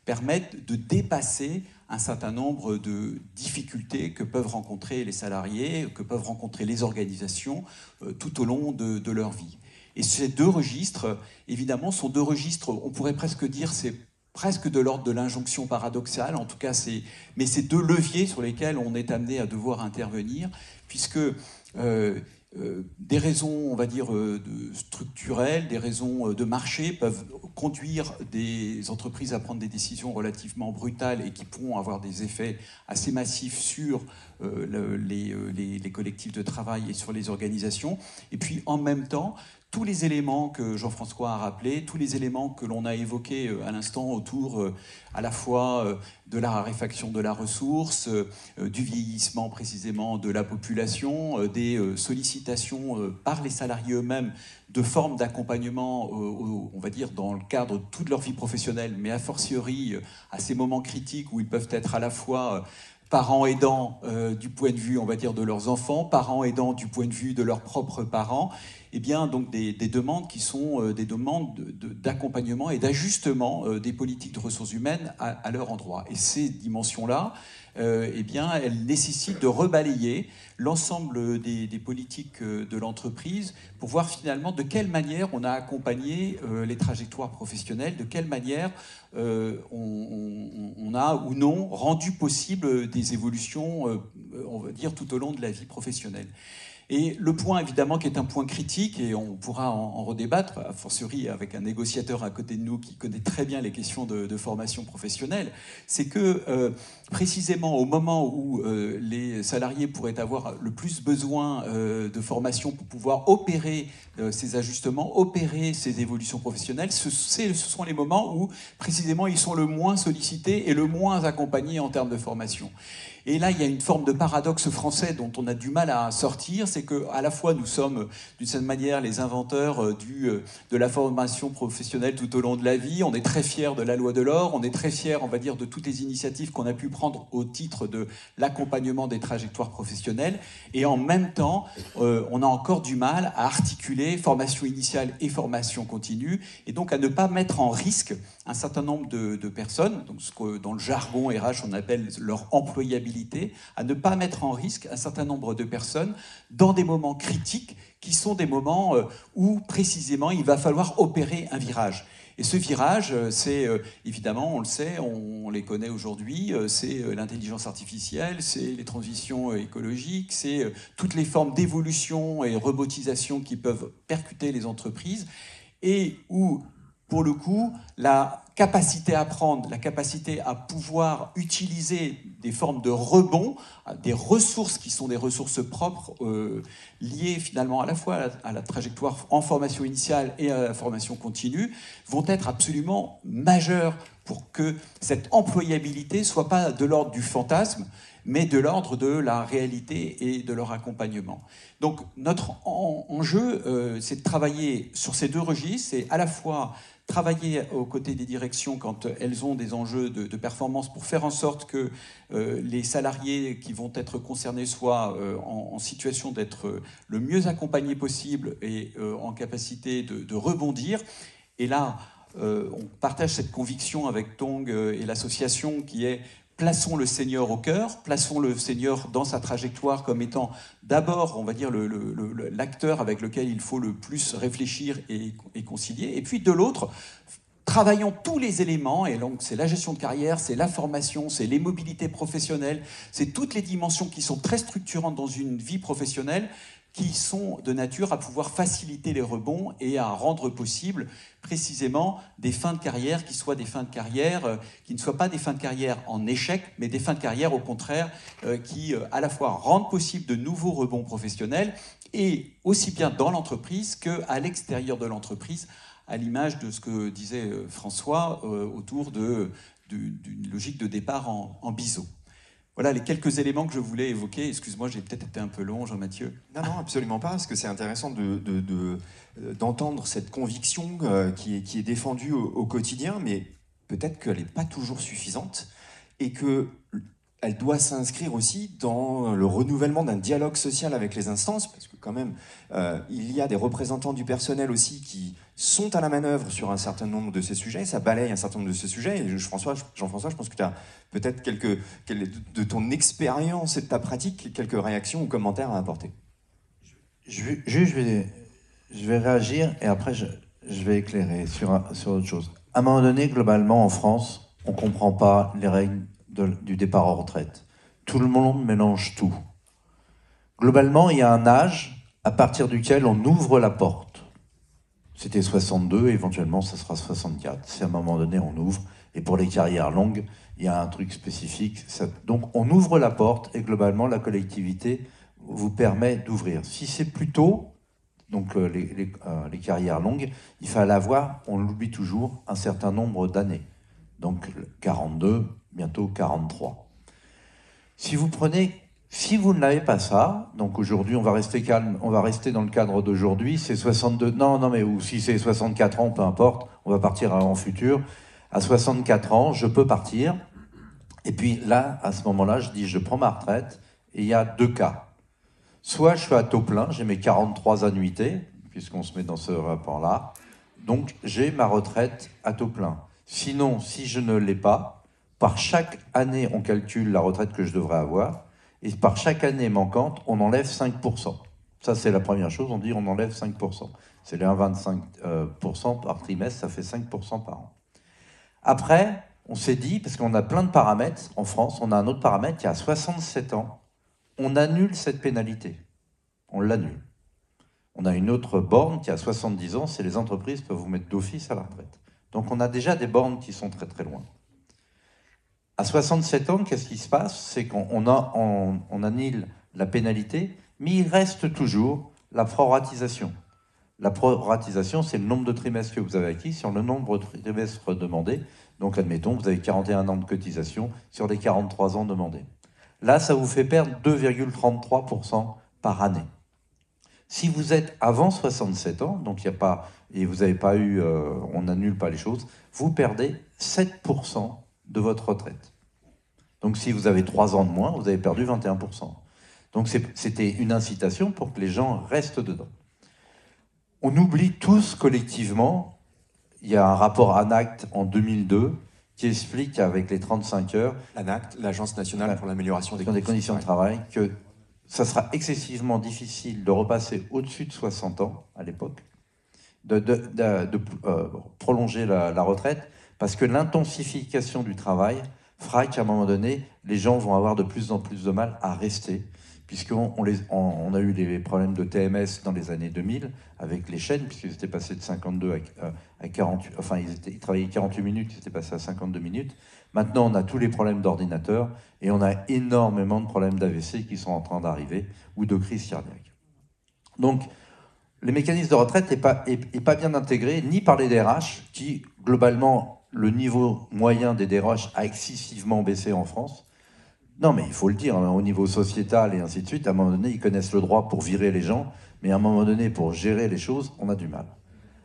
Speaker 6: permettent de dépasser un certain nombre de difficultés que peuvent rencontrer les salariés, que peuvent rencontrer les organisations tout au long de leur vie. Et ces deux registres, évidemment, sont deux registres, on pourrait presque dire, c'est presque de l'ordre de l'injonction paradoxale, en tout cas, mais c'est deux leviers sur lesquels on est amené à devoir intervenir, puisque des raisons, on va dire, structurelles, des raisons de marché peuvent conduire des entreprises à prendre des décisions relativement brutales et qui pourront avoir des effets assez massifs sur les collectifs de travail et sur les organisations. Et puis, en même temps, tous les éléments que Jean-François a rappelés, tous les éléments que l'on a évoqués à l'instant autour à la fois de la raréfaction de la ressource, du vieillissement précisément de la population, des sollicitations par les salariés eux-mêmes de formes d'accompagnement, on va dire, dans le cadre de toute leur vie professionnelle, mais a fortiori à ces moments critiques où ils peuvent être à la fois parents aidants du point de vue, on va dire, de leurs enfants, parents aidants du point de vue de leurs propres parents, eh bien, donc des demandes qui sont des demandes d'accompagnement et d'ajustement des politiques de ressources humaines à leur endroit. Et ces dimensions-là, eh bien, elles nécessitent de rebalayer l'ensemble des politiques de l'entreprise pour voir finalement de quelle manière on a accompagné les trajectoires professionnelles, de quelle manière on a ou non rendu possible des évolutions, on va dire, tout au long de la vie professionnelle. Et le point, évidemment, qui est un point critique, et on pourra en redébattre, a fortiori avec un négociateur à côté de nous qui connaît très bien les questions de formation professionnelle, c'est que précisément au moment où les salariés pourraient avoir le plus besoin de formation pour pouvoir opérer ces ajustements, opérer ces évolutions professionnelles, ce sont les moments où précisément ils sont le moins sollicités et le moins accompagnés en termes de formation. Et là, il y a une forme de paradoxe français dont on a du mal à sortir, c'est qu'à la fois nous sommes d'une certaine manière les inventeurs de la formation professionnelle tout au long de la vie, on est très fiers de la loi Delors, on est très fiers, on va dire, de toutes les initiatives qu'on a pu prendre au titre de l'accompagnement des trajectoires professionnelles, et en même temps, on a encore du mal à articuler formation initiale et formation continue, et donc à ne pas mettre en risque un certain nombre de personnes, donc ce que dans le jargon RH on appelle leur employabilité, à ne pas mettre en risque un certain nombre de personnes dans des moments critiques qui sont des moments où précisément il va falloir opérer un virage. Et ce virage, c'est évidemment, on le sait, on les connaît aujourd'hui, c'est l'intelligence artificielle, c'est les transitions écologiques, c'est toutes les formes d'évolution et robotisation qui peuvent percuter les entreprises et où, pour le coup, la capacité à apprendre, la capacité à pouvoir utiliser des formes de rebond, des ressources qui sont des ressources propres, liées finalement à la fois à la trajectoire en formation initiale et à la formation continue, vont être absolument majeures pour que cette employabilité ne soit pas de l'ordre du fantasme, mais de l'ordre de la réalité et de leur accompagnement. Donc notre enjeu, c'est de travailler sur ces deux registres, c'est à la fois travailler aux côtés des directions quand elles ont des enjeux de performance pour faire en sorte que les salariés qui vont être concernés soient en situation d'être le mieux accompagnés possible et en capacité de rebondir. Et là, on partage cette conviction avec Tong et l'association qui est plaçons le senior au cœur, plaçons le senior dans sa trajectoire comme étant d'abord, on va dire, l'acteur avec lequel il faut le plus réfléchir et concilier. Et puis de l'autre, travaillons tous les éléments, et donc c'est la gestion de carrière, c'est la formation, c'est les mobilités professionnelles, c'est toutes les dimensions qui sont très structurantes dans une vie professionnelle, qui sont de nature à pouvoir faciliter les rebonds et à rendre possible précisément des fins de carrière qui soient des fins de carrière, qui ne soient pas des fins de carrière en échec, mais des fins de carrière au contraire qui à la fois rendent possible de nouveaux rebonds professionnels et aussi bien dans l'entreprise qu'à l'extérieur de l'entreprise, à l'image de ce que disait François autour d'une logique de départ en biseau. Voilà les quelques éléments que je voulais évoquer. Excuse-moi, j'ai peut-être été un peu long, Jean-Mathieu.
Speaker 1: Non, absolument pas, parce que c'est intéressant d'entendre cette conviction qui est défendue au quotidien, mais peut-être qu'elle n'est pas toujours suffisante et qu'elle doit s'inscrire aussi dans le renouvellement d'un dialogue social avec les instances, parce que quand même, il y a des représentants du personnel aussi qui sont à la manœuvre sur un certain nombre de ces sujets, ça balaye un certain nombre de ces sujets, et Jean-François, je pense que tu as peut-être de ton expérience et de ta pratique, quelques réactions ou commentaires à apporter.
Speaker 2: Je vais réagir, et après je vais éclairer sur autre chose. À un moment donné, globalement, en France, on ne comprend pas les règles du départ en retraite. Tout le monde mélange tout. Globalement, il y a un âge à partir duquel on ouvre la porte. C'était 62, éventuellement ça sera 64. C'est à un moment donné, on ouvre. Et pour les carrières longues, il y a un truc spécifique. Donc on ouvre la porte et globalement, la collectivité vous permet d'ouvrir. Si c'est plus tôt, donc les carrières longues, il fallait avoir, on l'oublie toujours, un certain nombre d'années. Donc 42, bientôt 43. Si vous ne l'avez pas ça, donc aujourd'hui on va rester calme, on va rester dans le cadre d'aujourd'hui, c'est 62, non mais ou si c'est 64 ans, peu importe, on va partir en futur. À 64 ans, je peux partir, et puis là, à ce moment-là, je dis je prends ma retraite, et il y a deux cas. Soit je suis à taux plein, j'ai mes 43 annuités, puisqu'on se met dans ce rapport-là, donc j'ai ma retraite à taux plein. Sinon, si je ne l'ai pas, par chaque année, on calcule la retraite que je devrais avoir, et par chaque année manquante, on enlève 5%. Ça, c'est la première chose, on dit on enlève 5%. C'est les 1,25% par trimestre, ça fait 5% par an. Après, on s'est dit, parce qu'on a plein de paramètres en France, on a un autre paramètre qui a 67 ans, on annule cette pénalité. On l'annule. On a une autre borne qui a 70 ans, c'est les entreprises peuvent vous mettre d'office à la retraite. Donc on a déjà des bornes qui sont très très loin. À 67 ans, qu'est-ce qui se passe? C'est qu'on annule la pénalité, mais il reste toujours la proratisation. La proratisation, c'est le nombre de trimestres que vous avez acquis sur le nombre de trimestres demandés. Donc admettons, vous avez 41 ans de cotisation sur les 43 ans demandés. Là, ça vous fait perdre 2,33% par année. Si vous êtes avant 67 ans, donc il n'y a pas, et vous n'avez pas eu, on n'annule pas les choses, vous perdez 7% de votre retraite. Donc si vous avez 3 ans de moins, vous avez perdu 21%. Donc c'était une incitation pour que les gens restent dedans. On oublie tous collectivement, il y a un rapport ANACT en 2002 qui explique avec les 35 heures,
Speaker 1: l'ANACT, l'Agence nationale pour l'amélioration des
Speaker 2: conditions de travail, que ça sera excessivement difficile de repasser au-dessus de 60 ans à l'époque, de prolonger la retraite, parce que l'intensification du travail fera qu'à un moment donné, les gens vont avoir de plus en plus de mal à rester, puisqu'on a eu des problèmes de TMS dans les années 2000 avec les chaînes, puisqu'ils étaient passés de 52 à 48, enfin ils travaillaient 48 minutes, ils étaient passés à 52 minutes. Maintenant, on a tous les problèmes d'ordinateur et on a énormément de problèmes d'AVC qui sont en train d'arriver ou de crise cardiaque. Donc, les mécanismes de retraite n'est pas bien intégrés ni par les DRH qui, globalement, le niveau moyen des DRH a excessivement baissé en France. Non, mais il faut le dire, hein, au niveau sociétal et ainsi de suite, à un moment donné, ils connaissent le droit pour virer les gens, mais à un moment donné, pour gérer les choses, on a du mal.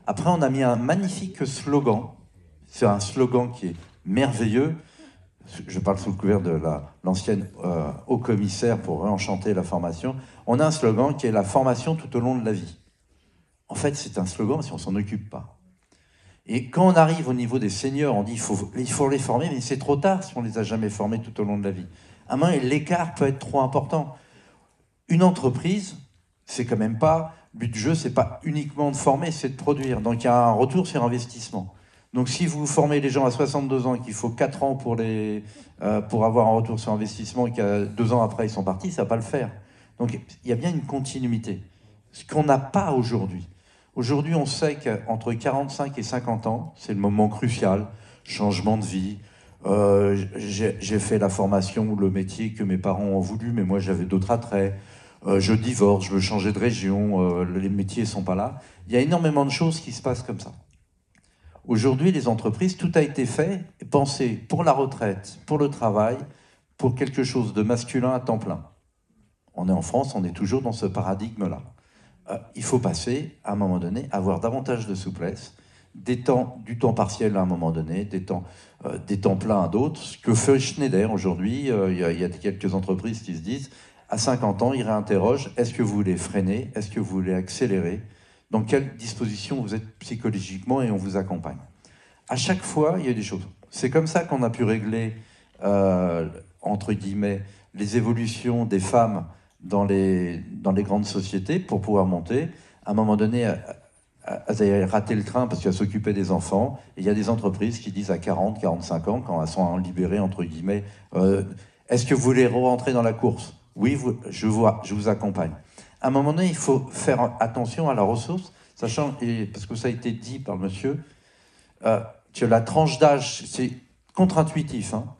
Speaker 2: Après, on a mis un magnifique slogan. C'est un slogan qui est merveilleux. Je parle sous le couvert de l'ancienne haut-commissaire pour réenchanter la formation. On a un slogan qui est la formation tout au long de la vie. En fait, c'est un slogan si on ne s'en occupe pas. Et quand on arrive au niveau des seniors, on dit il faut les former, mais c'est trop tard si on ne les a jamais formés tout au long de la vie. À un moment, l'écart peut être trop important. Une entreprise, c'est quand même pas... Le but du jeu, c'est pas uniquement de former, c'est de produire. Donc il y a un retour sur investissement. Donc si vous formez les gens à 62 ans et qu'il faut 4 ans pour avoir un retour sur investissement et qu'à 2 ans après ils sont partis, ça ne va pas le faire. Donc il y a bien une continuité. Ce qu'on n'a pas aujourd'hui. Aujourd'hui, on sait qu'entre 45 et 50 ans, c'est le moment crucial. Changement de vie. J'ai fait la formation ou le métier que mes parents ont voulu, mais moi j'avais d'autres attraits. Je divorce, je veux changer de région, les métiers ne sont pas là. Il y a énormément de choses qui se passent comme ça. Aujourd'hui, les entreprises, tout a été fait et pensé pour la retraite, pour le travail, pour quelque chose de masculin à temps plein. On est en France, on est toujours dans ce paradigme-là. Il faut passer, à un moment donné, à avoir davantage de souplesse, du temps partiel à un moment donné, des temps pleins à d'autres. Ce que fait Schneider aujourd'hui, il y a quelques entreprises qui se disent, à 50 ans, ils réinterrogent, est-ce que vous voulez freiner, est-ce que vous voulez accélérer, dans quelle disposition vous êtes psychologiquement et on vous accompagne. À chaque fois, il y a des choses. C'est comme ça qu'on a pu régler, entre guillemets, les évolutions des femmes dans les grandes sociétés pour pouvoir monter. À un moment donné, elles avaient raté le train parce qu'elles s'occupaient des enfants. Et il y a des entreprises qui disent à 40, 45 ans, quand elles sont libérées, entre guillemets, est-ce que vous voulez rentrer dans la course ? Oui, je vous accompagne. À un moment donné, il faut faire attention à la ressource, sachant, parce que ça a été dit par le monsieur, que la tranche d'âge, c'est contre-intuitif, hein,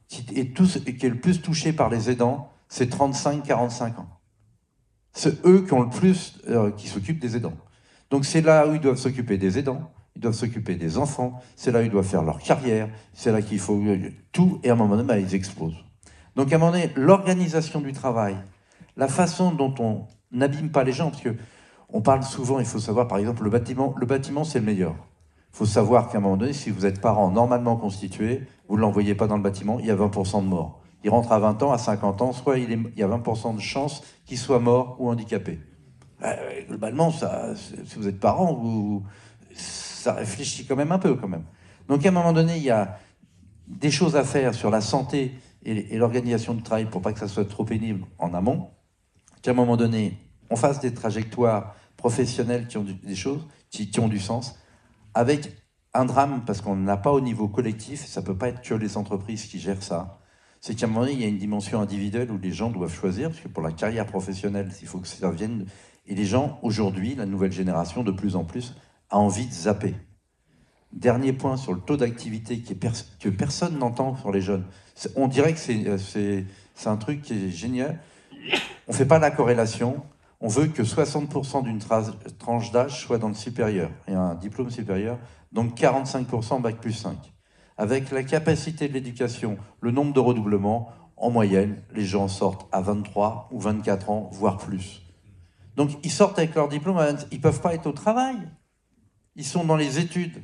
Speaker 2: qui est le plus touché par les aidants, c'est 35-45 ans. C'est eux qui ont le plus, qui s'occupent des aidants. Donc c'est là où ils doivent s'occuper des aidants, ils doivent s'occuper des enfants, c'est là où ils doivent faire leur carrière, c'est là qu'il faut tout, et à un moment donné, ils explosent. Donc à un moment donné, l'organisation du travail, la façon dont on n'abîme pas les gens, parce qu'on parle souvent, il faut savoir, par exemple, le bâtiment c'est le meilleur. Il faut savoir qu'à un moment donné, si vous êtes parent normalement constitué, vous ne l'envoyez pas dans le bâtiment, il y a 20% de morts. Il rentre à 20 ans, à 50 ans, soit il y a 20% de chances qu'il soit mort ou handicapé. Globalement, si vous êtes parent, ça réfléchit quand même un peu. Donc à un moment donné, il y a des choses à faire sur la santé et l'organisation du travail pour pas que ça soit trop pénible en amont, qu'à un moment donné, on fasse des trajectoires professionnelles qui ont des choses qui ont du sens, avec un drame, parce qu'on n'a pas au niveau collectif, ça ne peut pas être que les entreprises qui gèrent ça, c'est qu'à un moment donné, il y a une dimension individuelle où les gens doivent choisir, parce que pour la carrière professionnelle, il faut que ça vienne. Et les gens, aujourd'hui, la nouvelle génération, de plus en plus, a envie de zapper. Dernier point sur le taux d'activité que personne n'entend sur les jeunes. On dirait que c'est un truc qui est génial. On ne fait pas la corrélation. On veut que 60% d'une tranche d'âge soit dans le supérieur, et un diplôme supérieur, donc 45% bac plus 5. Avec la capacité de l'éducation, le nombre de redoublements, en moyenne, les gens sortent à 23 ou 24 ans, voire plus. Donc ils sortent avec leur diplôme, ils ne peuvent pas être au travail. Ils sont dans les études.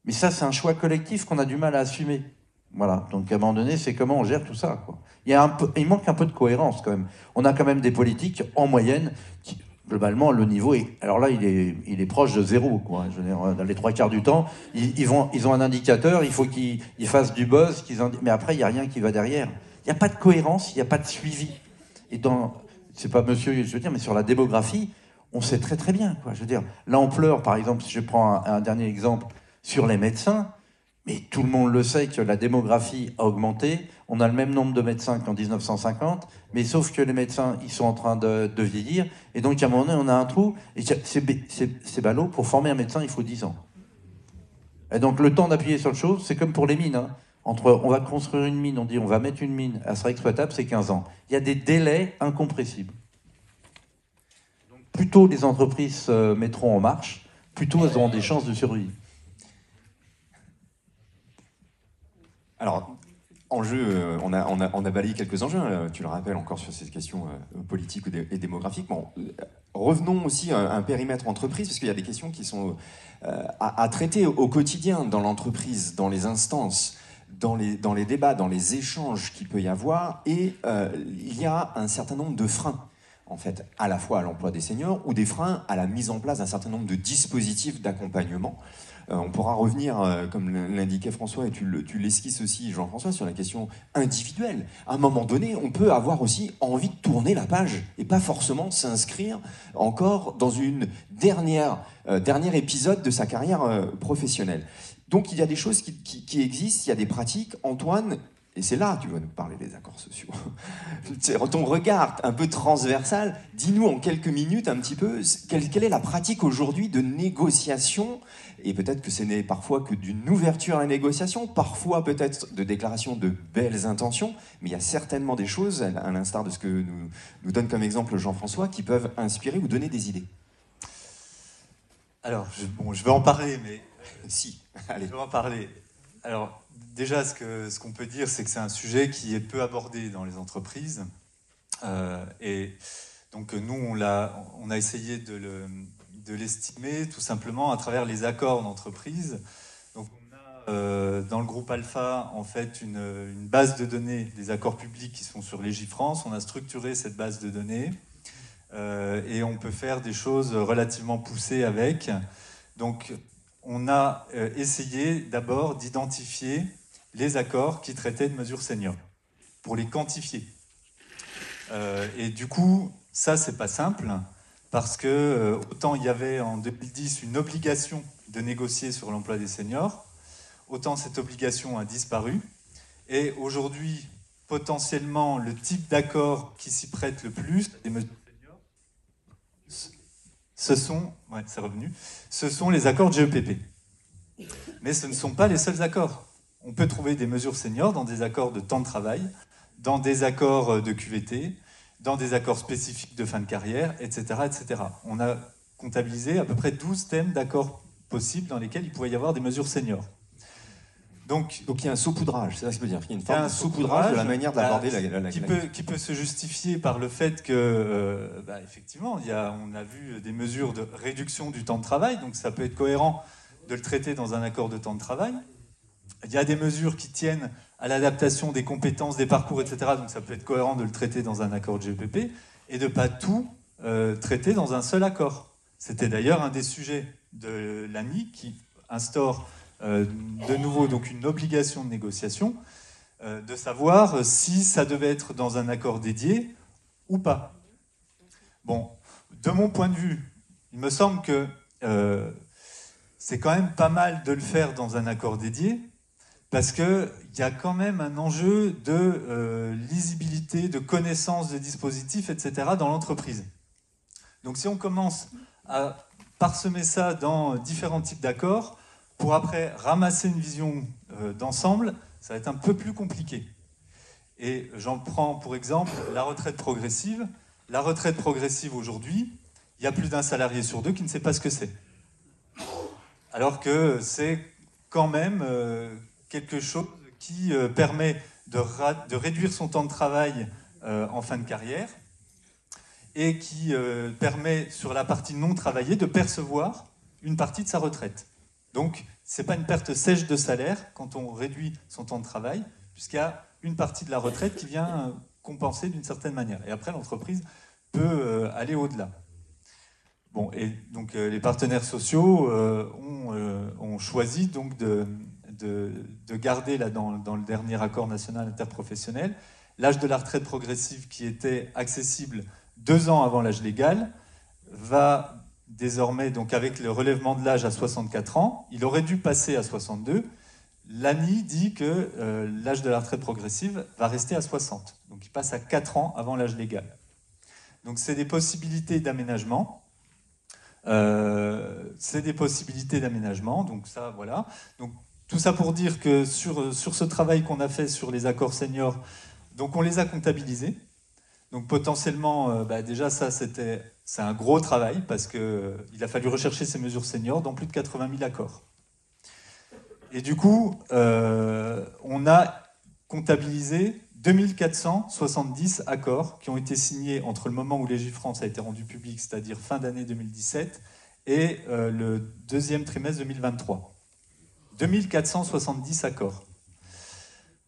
Speaker 2: Mais ça, c'est un choix collectif qu'on a du mal à assumer. Voilà, donc à un moment donné, c'est comment on gère tout ça, quoi. Il manque un peu de cohérence quand même. On a quand même des politiques, en moyenne, qui, globalement, le niveau est... Alors là, il est proche de zéro, quoi. Je veux dire, dans les 3/4 du temps, ils ont un indicateur, il faut qu'ils fassent du buzz, mais après, il n'y a rien qui va derrière. Il n'y a pas de cohérence, il n'y a pas de suivi. Et c'est pas monsieur, je veux dire, mais sur la démographie, on sait très très bien, quoi. Je veux dire, l'ampleur, par exemple, si je prends un dernier exemple, sur les médecins, mais tout le monde le sait que la démographie a augmenté. On a le même nombre de médecins qu'en 1950, mais sauf que les médecins, ils sont en train de vieillir. Et donc, à un moment donné, on a un trou. Et c'est ballot, pour former un médecin, il faut 10 ans. Et donc, le temps d'appuyer sur le chose, c'est comme pour les mines. Hein. On va construire une mine, on dit on va mettre une mine, elle sera exploitable, c'est 15 ans. Il y a des délais incompressibles. Donc, plus tôt les entreprises se mettront en marche, plus tôt elles auront des chances de survie.
Speaker 1: Alors, enjeux, on a balayé quelques enjeux, tu le rappelles encore sur ces questions politiques et démographiques. Bon, revenons aussi à un périmètre entreprise, parce qu'il y a des questions qui sont à traiter au quotidien dans l'entreprise, dans les instances, dans les débats, dans les échanges qu'il peut y avoir, et il y a un certain nombre de freins, en fait, à la fois à l'emploi des seniors, ou des freins à la mise en place d'un certain nombre de dispositifs d'accompagnement. On pourra revenir, comme l'indiquait François, et tu l'esquisses aussi, Jean-François, sur la question individuelle. À un moment donné, on peut avoir aussi envie de tourner la page et pas forcément s'inscrire encore dans une dernier épisode de sa carrière professionnelle. Donc il y a des choses qui existent, il y a des pratiques. Antoine, et c'est là que tu vas nous parler des accords sociaux. Ton regard un peu transversal, dis-nous en quelques minutes un petit peu quelle est la pratique aujourd'hui de négociation, et peut-être que ce n'est parfois que d'une ouverture à la négociation, parfois peut-être de déclaration de belles intentions, mais il y a certainement des choses, à l'instar de ce que nous donne comme exemple Jean-François, qui peuvent inspirer ou donner des idées.
Speaker 3: Alors, je vais en parler, mais...
Speaker 1: Si, allez.
Speaker 3: Je vais en parler. Alors, déjà, ce qu'on peut dire, c'est que c'est un sujet qui est peu abordé dans les entreprises. Et donc, nous, on a essayé de l'estimer tout simplement à travers les accords d'entreprise. Donc, on a dans le groupe Alpha, en fait, une base de données des accords publics qui sont sur Légifrance. On a structuré cette base de données et on peut faire des choses relativement poussées avec. Donc, on a essayé d'abord d'identifier les accords qui traitaient de mesures seniors, pour les quantifier. Et du coup, ça, c'est pas simple, parce que autant il y avait en 2010 une obligation de négocier sur l'emploi des seniors, autant cette obligation a disparu. Et aujourd'hui, potentiellement, le type d'accord qui s'y prête le plus, des mesures seniors, ce sont les accords de GEPP. Mais ce ne sont pas les seuls accords. On peut trouver des mesures seniors dans des accords de temps de travail, dans des accords de QVT, dans des accords spécifiques de fin de carrière, etc., etc. On a comptabilisé à peu près 12 thèmes d'accords possibles dans lesquels il pouvait y avoir des mesures seniors. Donc
Speaker 1: il y a un saupoudrage, c'est ça que je veux dire. Il y a une forme de saupoudrage de la manière d'aborder la
Speaker 3: qui peut se justifier par le fait que, effectivement, on a vu des mesures de réduction du temps de travail, donc ça peut être cohérent de le traiter dans un accord de temps de travail. Il y a des mesures qui tiennent à l'adaptation des compétences, des parcours, etc. Donc ça peut être cohérent de le traiter dans un accord de GEPP et de ne pas tout traiter dans un seul accord. C'était d'ailleurs un des sujets de l'ANI qui instaure de nouveau donc une obligation de négociation, de savoir si ça devait être dans un accord dédié ou pas. Bon, de mon point de vue, il me semble que c'est quand même pas mal de le faire dans un accord dédié, parce qu'il y a quand même un enjeu de lisibilité, de connaissance des dispositifs, etc. dans l'entreprise. Donc si on commence à parsemer ça dans différents types d'accords, pour après ramasser une vision d'ensemble, ça va être un peu plus compliqué. Et j'en prends pour exemple la retraite progressive. La retraite progressive aujourd'hui, il y a plus d'un salarié sur deux qui ne sait pas ce que c'est. Alors que c'est quand même quelque chose qui permet de réduire son temps de travail en fin de carrière et qui permet, sur la partie non travaillée, de percevoir une partie de sa retraite. Donc, ce n'est pas une perte sèche de salaire quand on réduit son temps de travail, puisqu'il y a une partie de la retraite qui vient compenser d'une certaine manière. Et après, l'entreprise peut aller au-delà. Bon, et donc les partenaires sociaux ont choisi donc de garder là, dans le dernier accord national interprofessionnel l'âge de la retraite progressive qui était accessible 2 ans avant l'âge légal va désormais, donc avec le relèvement de l'âge à 64 ans, il aurait dû passer à 62. L'ANI dit que l'âge de la retraite progressive va rester à 60. Donc il passe à 4 ans avant l'âge légal. Donc c'est des possibilités d'aménagement. Donc ça, voilà. Donc tout ça pour dire que sur ce travail qu'on a fait sur les accords seniors, donc on les a comptabilisés. Donc potentiellement, déjà ça c'est un gros travail parce qu'il a fallu rechercher ces mesures seniors dans plus de 80 000 accords. Et du coup, on a comptabilisé 2470 accords qui ont été signés entre le moment où Légifrance a été rendu public, c'est-à-dire fin d'année 2017, et le deuxième trimestre 2023. 2470 accords.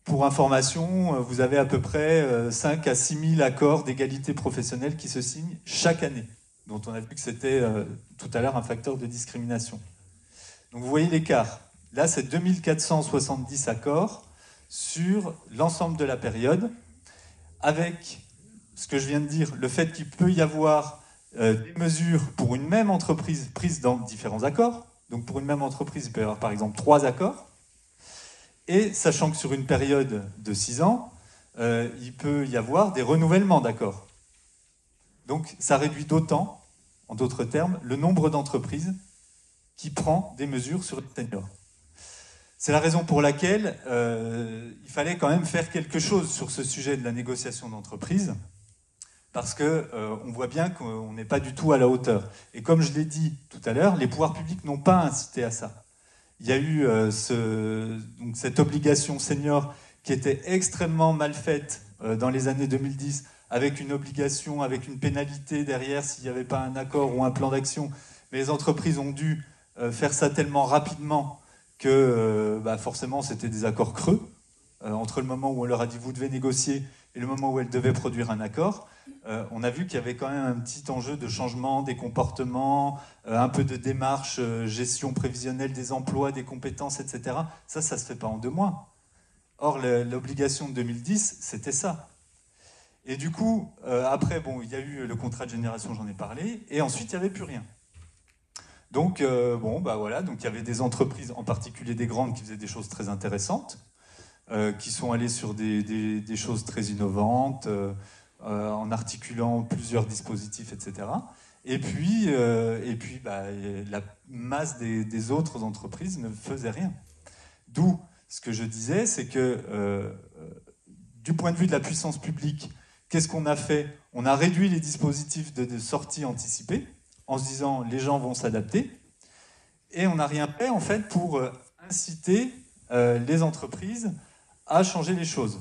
Speaker 3: Pour information, vous avez à peu près 5 à 6 000 accords d'égalité professionnelle qui se signent chaque année, dont on a vu que c'était tout à l'heure un facteur de discrimination. Donc vous voyez l'écart. Là, c'est 2470 accords sur l'ensemble de la période, avec ce que je viens de dire, le fait qu'il peut y avoir des mesures pour une même entreprise prises dans différents accords. Donc pour une même entreprise, il peut y avoir par exemple 3 accords. Et sachant que sur une période de 6 ans, il peut y avoir des renouvellements d'accords. Donc ça réduit d'autant, en d'autres termes, le nombre d'entreprises qui prend des mesures sur les seniors. C'est la raison pour laquelle il fallait quand même faire quelque chose sur ce sujet de la négociation d'entreprise, parce qu'on voit bien qu'on n'est pas du tout à la hauteur. Et comme je l'ai dit tout à l'heure, les pouvoirs publics n'ont pas incité à ça. Il y a eu donc cette obligation senior qui était extrêmement mal faite dans les années 2010, avec une obligation, avec une pénalité derrière s'il n'y avait pas un accord ou un plan d'action. Mais les entreprises ont dû faire ça tellement rapidement que forcément c'était des accords creux. Entre le moment où on leur a dit vous devez négocier et le moment où elles devaient produire un accord, on a vu qu'il y avait quand même un petit enjeu de changement des comportements, un peu de démarche, gestion prévisionnelle des emplois, des compétences, etc. Ça se fait pas en 2 mois. Or, l'obligation de 2010, c'était ça. Et du coup, après, bon, il y a eu le contrat de génération, j'en ai parlé, et ensuite, il n'y avait plus rien. Donc, voilà, donc il y avait des entreprises, en particulier des grandes, qui faisaient des choses très intéressantes, qui sont allées sur des choses très innovantes, en articulant plusieurs dispositifs, etc. Et puis la masse des autres entreprises ne faisait rien. D'où ce que je disais, c'est que du point de vue de la puissance publique, qu'est-ce qu'on a fait? On a réduit les dispositifs de sortie anticipée, en se disant les gens vont s'adapter, et on n'a rien fait en fait pour inciter les entreprises à changer les choses.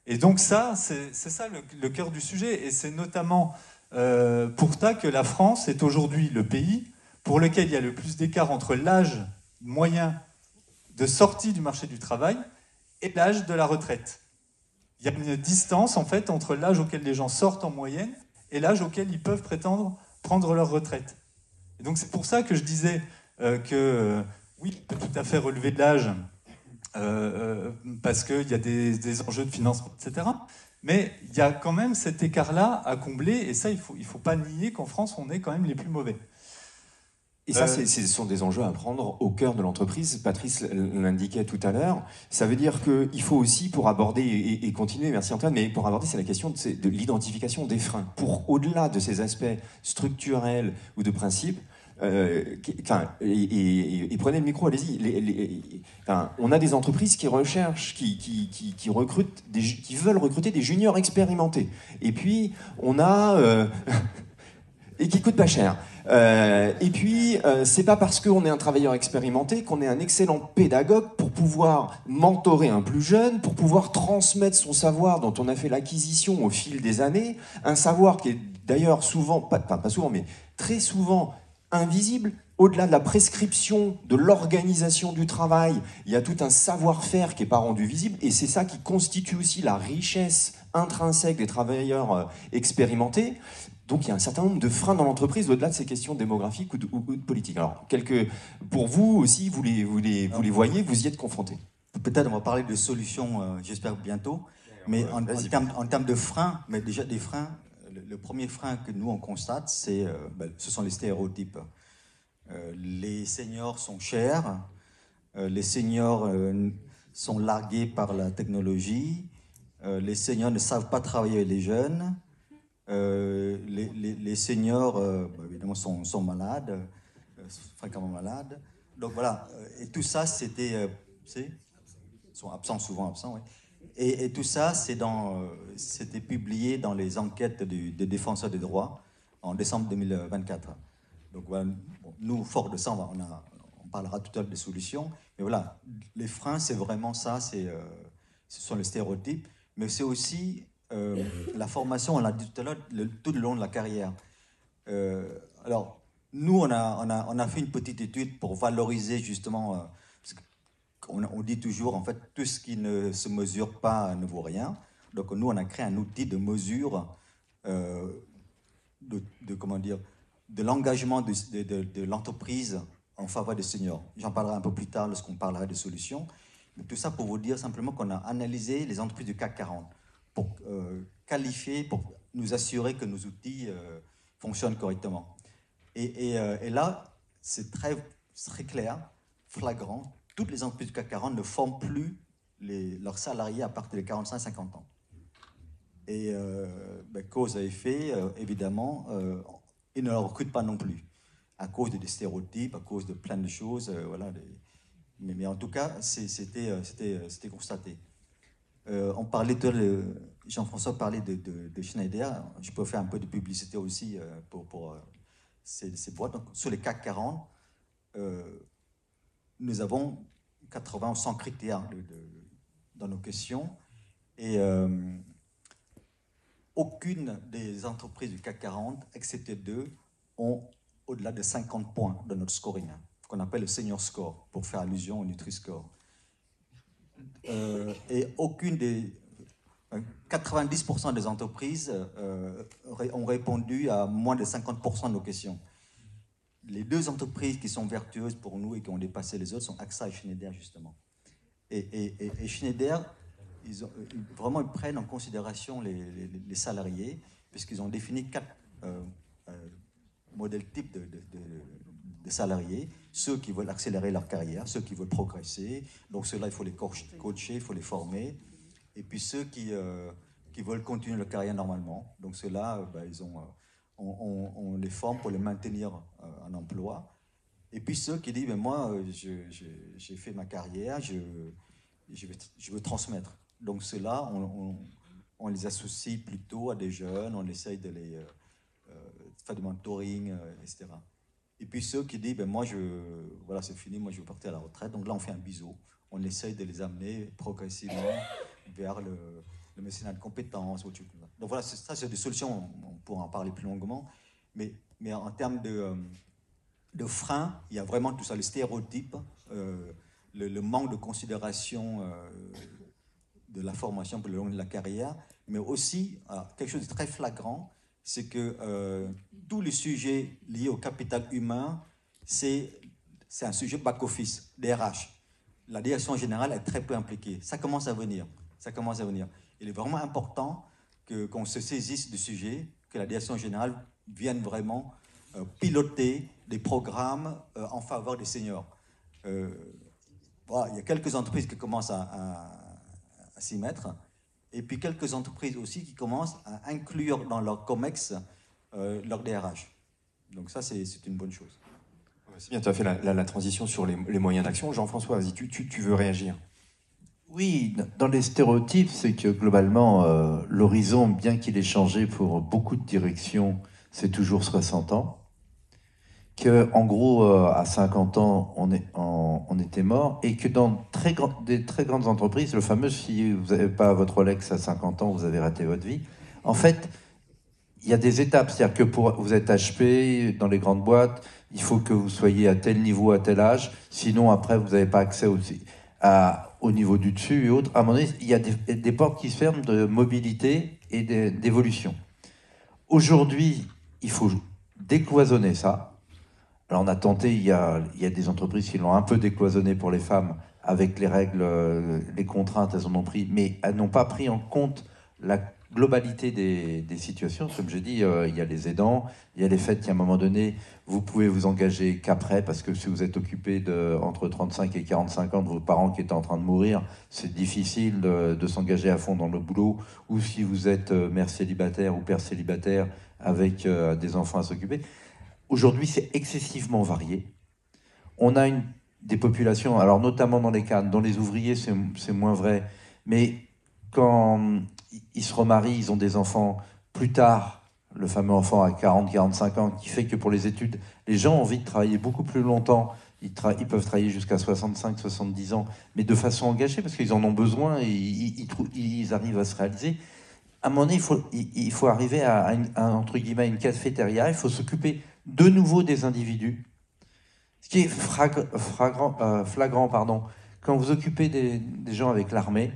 Speaker 3: Et donc ça, c'est ça le cœur du sujet, et c'est notamment pour ça que la France est aujourd'hui le pays pour lequel il y a le plus d'écart entre l'âge moyen de sortie du marché du travail et l'âge de la retraite. Il y a une distance en fait entre l'âge auquel les gens sortent en moyenne et l'âge auquel ils peuvent prétendre prendre leur retraite. Et donc c'est pour ça que je disais que oui, on peut tout à fait relever de l'âge parce qu'il y a des enjeux de financement, etc. Mais il y a quand même cet écart-là à combler, et ça, il faut pas nier qu'en France, on est quand même les plus mauvais.
Speaker 1: Et ça, ce sont des enjeux à prendre au cœur de l'entreprise. Patrice l'indiquait tout à l'heure. Ça veut dire qu'il faut aussi, pour aborder, et continuer, merci Antoine, mais pour aborder, c'est la question de l'identification des freins. Pour, au-delà de ces aspects structurels ou de principes, et prenez le micro, allez-y. On a des entreprises qui recherchent, qui recrutent, qui veulent recruter des juniors expérimentés. Et puis, on a... et qui coûtent pas cher. Et puis, c'est pas parce qu'on est un travailleur expérimenté qu'on est un excellent pédagogue pour pouvoir mentorer un plus jeune, pour pouvoir transmettre son savoir dont on a fait l'acquisition au fil des années, un savoir qui est d'ailleurs souvent, pas souvent, mais très souvent invisible. Au-delà de la prescription, de l'organisation du travail, il y a tout un savoir-faire qui n'est pas rendu visible, et c'est ça qui constitue aussi la richesse intrinsèque des travailleurs expérimentés. Donc il y a un certain nombre de freins dans l'entreprise au-delà de ces questions démographiques ou de politiques. Alors, pour vous aussi, vous les voyez, vous y êtes confrontés.
Speaker 4: Peut-être on va parler de solutions, j'espère bientôt. Mais en termes de freins, mais déjà des freins, le premier frein que nous on constate, ce sont les stéréotypes. Les seniors sont chers, les seniors sont largués par la technologie, les seniors ne savent pas travailler avec les jeunes. Les seniors, évidemment, sont malades, fréquemment malades. Donc voilà, et tout ça, sont absents, souvent absents, oui. Et tout ça, c'était publié dans les enquêtes des défenseurs des droits en décembre 2024. Donc voilà, nous, fort de ça, on parlera tout à l'heure des solutions. Mais voilà, les freins, c'est vraiment ça, c'est ce sont les stéréotypes, mais c'est aussi la formation, on l'a dit tout à l'heure, tout le long de la carrière. Alors, nous, on a fait une petite étude pour valoriser justement, parce qu'on dit toujours, en fait, tout ce qui ne se mesure pas ne vaut rien. Donc, nous, on a créé un outil de mesure comment dire, de l'engagement de l'entreprise en faveur des seniors. J'en parlerai un peu plus tard lorsqu'on parlera des solutions. Mais tout ça pour vous dire simplement qu'on a analysé les entreprises du CAC 40 pour qualifier, pour nous assurer que nos outils fonctionnent correctement. Et là, c'est très clair, flagrant. Toutes les entreprises du CAC 40 ne forment plus leurs salariés à partir de 45-50 ans. Et cause à effet, évidemment, ils ne le recrutent pas non plus, à cause des stéréotypes, à cause de plein de choses. Voilà, mais en tout cas, c'était constaté. On parlait Jean-François parlait de Schneider. Je peux faire un peu de publicité aussi pour ces boîtes. Donc, sur les CAC 40, nous avons 80 ou 100 critères dans nos questions. Et aucune des entreprises du CAC 40, excepté 2, ont au-delà de 50 points dans notre scoring, qu'on appelle le senior score, pour faire allusion au Nutri-Score. Et aucune des 90% des entreprises ont répondu à moins de 50% de nos questions. Les 2 entreprises qui sont vertueuses pour nous et qui ont dépassé les autres sont AXA et Schneider, justement. Et Schneider, ils prennent en considération les salariés, puisqu'ils ont défini 4 modèles types de salariés, ceux qui veulent accélérer leur carrière, ceux qui veulent progresser, donc ceux-là, il faut les coacher, il faut les former, et puis ceux qui veulent continuer leur carrière normalement, donc ceux-là, on les forme pour les maintenir en emploi, et puis ceux qui disent, moi, j'ai fait ma carrière, je veux transmettre. Donc ceux-là, on les associe plutôt à des jeunes, on essaye de les faire du mentoring, etc. Et puis ceux qui disent, moi, voilà, c'est fini, moi je veux partir à la retraite. Donc là, on fait un biseau. On essaye de les amener progressivement vers le mécénat de compétences. Donc voilà, ça, c'est des solutions, on pourra en parler plus longuement. Mais en termes de freins, il y a vraiment tout ça, les stéréotypes, le manque de considération de la formation pour le long de la carrière, mais aussi quelque chose de très flagrant, c'est que tous les sujets liés au capital humain, c'est un sujet back-office, DRH. La direction générale est très peu impliquée. Ça commence à venir. Il est vraiment important qu'on se saisisse du sujet, que la direction générale vienne vraiment piloter des programmes en faveur des seniors. Voilà, il y a quelques entreprises qui commencent à s'y mettre, et puis quelques entreprises aussi qui commencent à inclure dans leur COMEX leur DRH. Donc ça, c'est une bonne chose.
Speaker 1: C'est bien, tu as fait la transition sur les moyens d'action. Jean-François, vas-y, tu veux réagir?
Speaker 2: Oui, dans les stéréotypes, c'est que globalement, l'horizon, bien qu'il ait changé pour beaucoup de directions, c'est toujours 60 ans. Qu'en gros, à 50 ans, on était mort, et que dans des très grandes entreprises, le fameux « si vous n'avez pas votre Rolex à 50 ans, vous avez raté votre vie », en fait, il y a des étapes. C'est-à-dire que vous êtes HP, dans les grandes boîtes, il faut que vous soyez à tel niveau, à tel âge, sinon après, vous n'avez pas accès au niveau du dessus et autres. À un moment donné, il y a des portes qui se ferment de mobilité et d'évolution. Aujourd'hui, il faut décloisonner ça. Alors on a tenté, il y a des entreprises qui l'ont un peu décloisonné pour les femmes avec les règles, les contraintes, elles en ont pris, mais elles n'ont pas pris en compte la globalité des situations. Comme je dis, il y a les aidants, il y a les faits qu'à un moment donné, vous pouvez vous engager qu'après, parce que si vous êtes occupé entre 35 et 45 ans de vos parents qui étaient en train de mourir, c'est difficile de s'engager à fond dans le boulot, ou si vous êtes mère célibataire ou père célibataire avec des enfants à s'occuper. Aujourd'hui, c'est excessivement varié. On a des populations, alors notamment dans les cadres, dans les ouvriers, c'est moins vrai, mais quand ils se remarient, ils ont des enfants plus tard, le fameux enfant à 40-45 ans, qui fait que pour les études, les gens ont envie de travailler beaucoup plus longtemps ils peuvent travailler jusqu'à 65, 70 ans, mais de façon engagée, parce qu'ils en ont besoin et ils arrivent à se réaliser. À un moment donné, il faut arriver entre guillemets, une cafétéria, il faut s'occuper de nouveau des individus. Ce qui est flagrant, pardon, quand vous occupez des gens avec l'armée,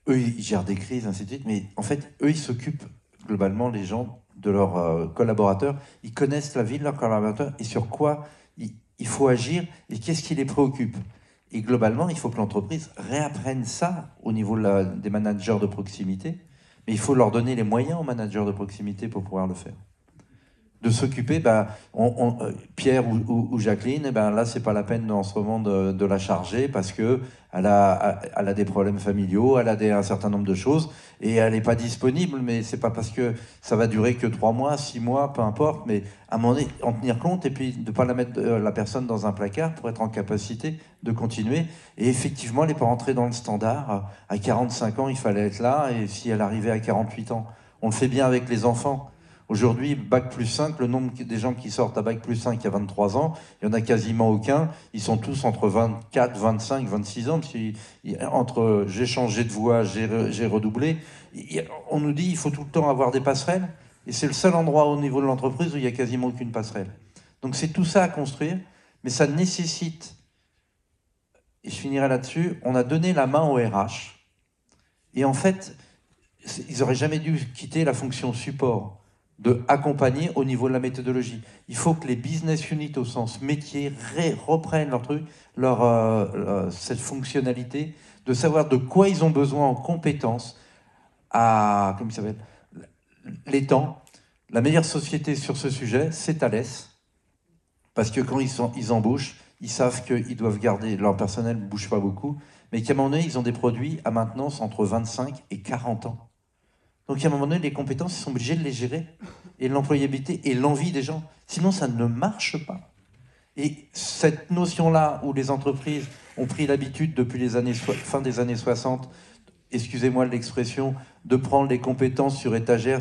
Speaker 2: eux, ils gèrent des crises, ainsi de suite, mais en fait, eux, ils s'occupent globalement, les gens, de leurs collaborateurs. Ils connaissent la vie de leurs collaborateurs et sur quoi il faut agir et qu'est-ce qui les préoccupe. Et globalement, il faut que l'entreprise réapprenne ça au niveau des managers de proximité, mais il faut leur donner les moyens aux managers de proximité pour pouvoir le faire. De s'occuper, Pierre ou Jacqueline, là, c'est pas la peine en ce moment de la charger parce que elle a des problèmes familiaux, elle a un certain nombre de choses et elle n'est pas disponible, mais c'est pas parce que ça va durer que 3 mois, 6 mois, peu importe, mais à un moment donné, en tenir compte et puis de ne pas mettre la personne dans un placard pour être en capacité de continuer. Et effectivement, elle n'est pas rentrée dans le standard. À 45 ans, il fallait être là, et si elle arrivait à 48 ans, on le fait bien avec les enfants. Aujourd'hui, Bac plus 5, le nombre des gens qui sortent à Bac plus 5 à 23 ans, il n'y en a quasiment aucun. Ils sont tous entre 24, 25, 26 ans. Parce entre j'ai changé de voie, j'ai redoublé. On nous dit qu'il faut tout le temps avoir des passerelles. Et c'est le seul endroit au niveau de l'entreprise où il n'y a quasiment aucune passerelle. Donc c'est tout ça à construire. Mais ça nécessite, et je finirai là-dessus, on a donné la main au RH. Et en fait, ils n'auraient jamais dû quitter la fonction support, de accompagner au niveau de la méthodologie. Il faut que les business units au sens métier reprennent leur truc, cette fonctionnalité, de savoir de quoi ils ont besoin en compétences, comment il s'appelle, les temps. La meilleure société sur ce sujet, c'est Thales, parce que quand ils embauchent, ils savent qu'ils doivent garder, leur personnel ne bouge pas beaucoup, mais qu'à un moment donné, ils ont des produits à maintenance entre 25 et 40 ans. Donc, à un moment donné, les compétences, ils sont obligés de les gérer. Et l'employabilité et l'envie des gens. Sinon, ça ne marche pas. Et cette notion-là, où les entreprises ont pris l'habitude depuis fin des années 60, excusez-moi l'expression, de prendre les compétences sur étagère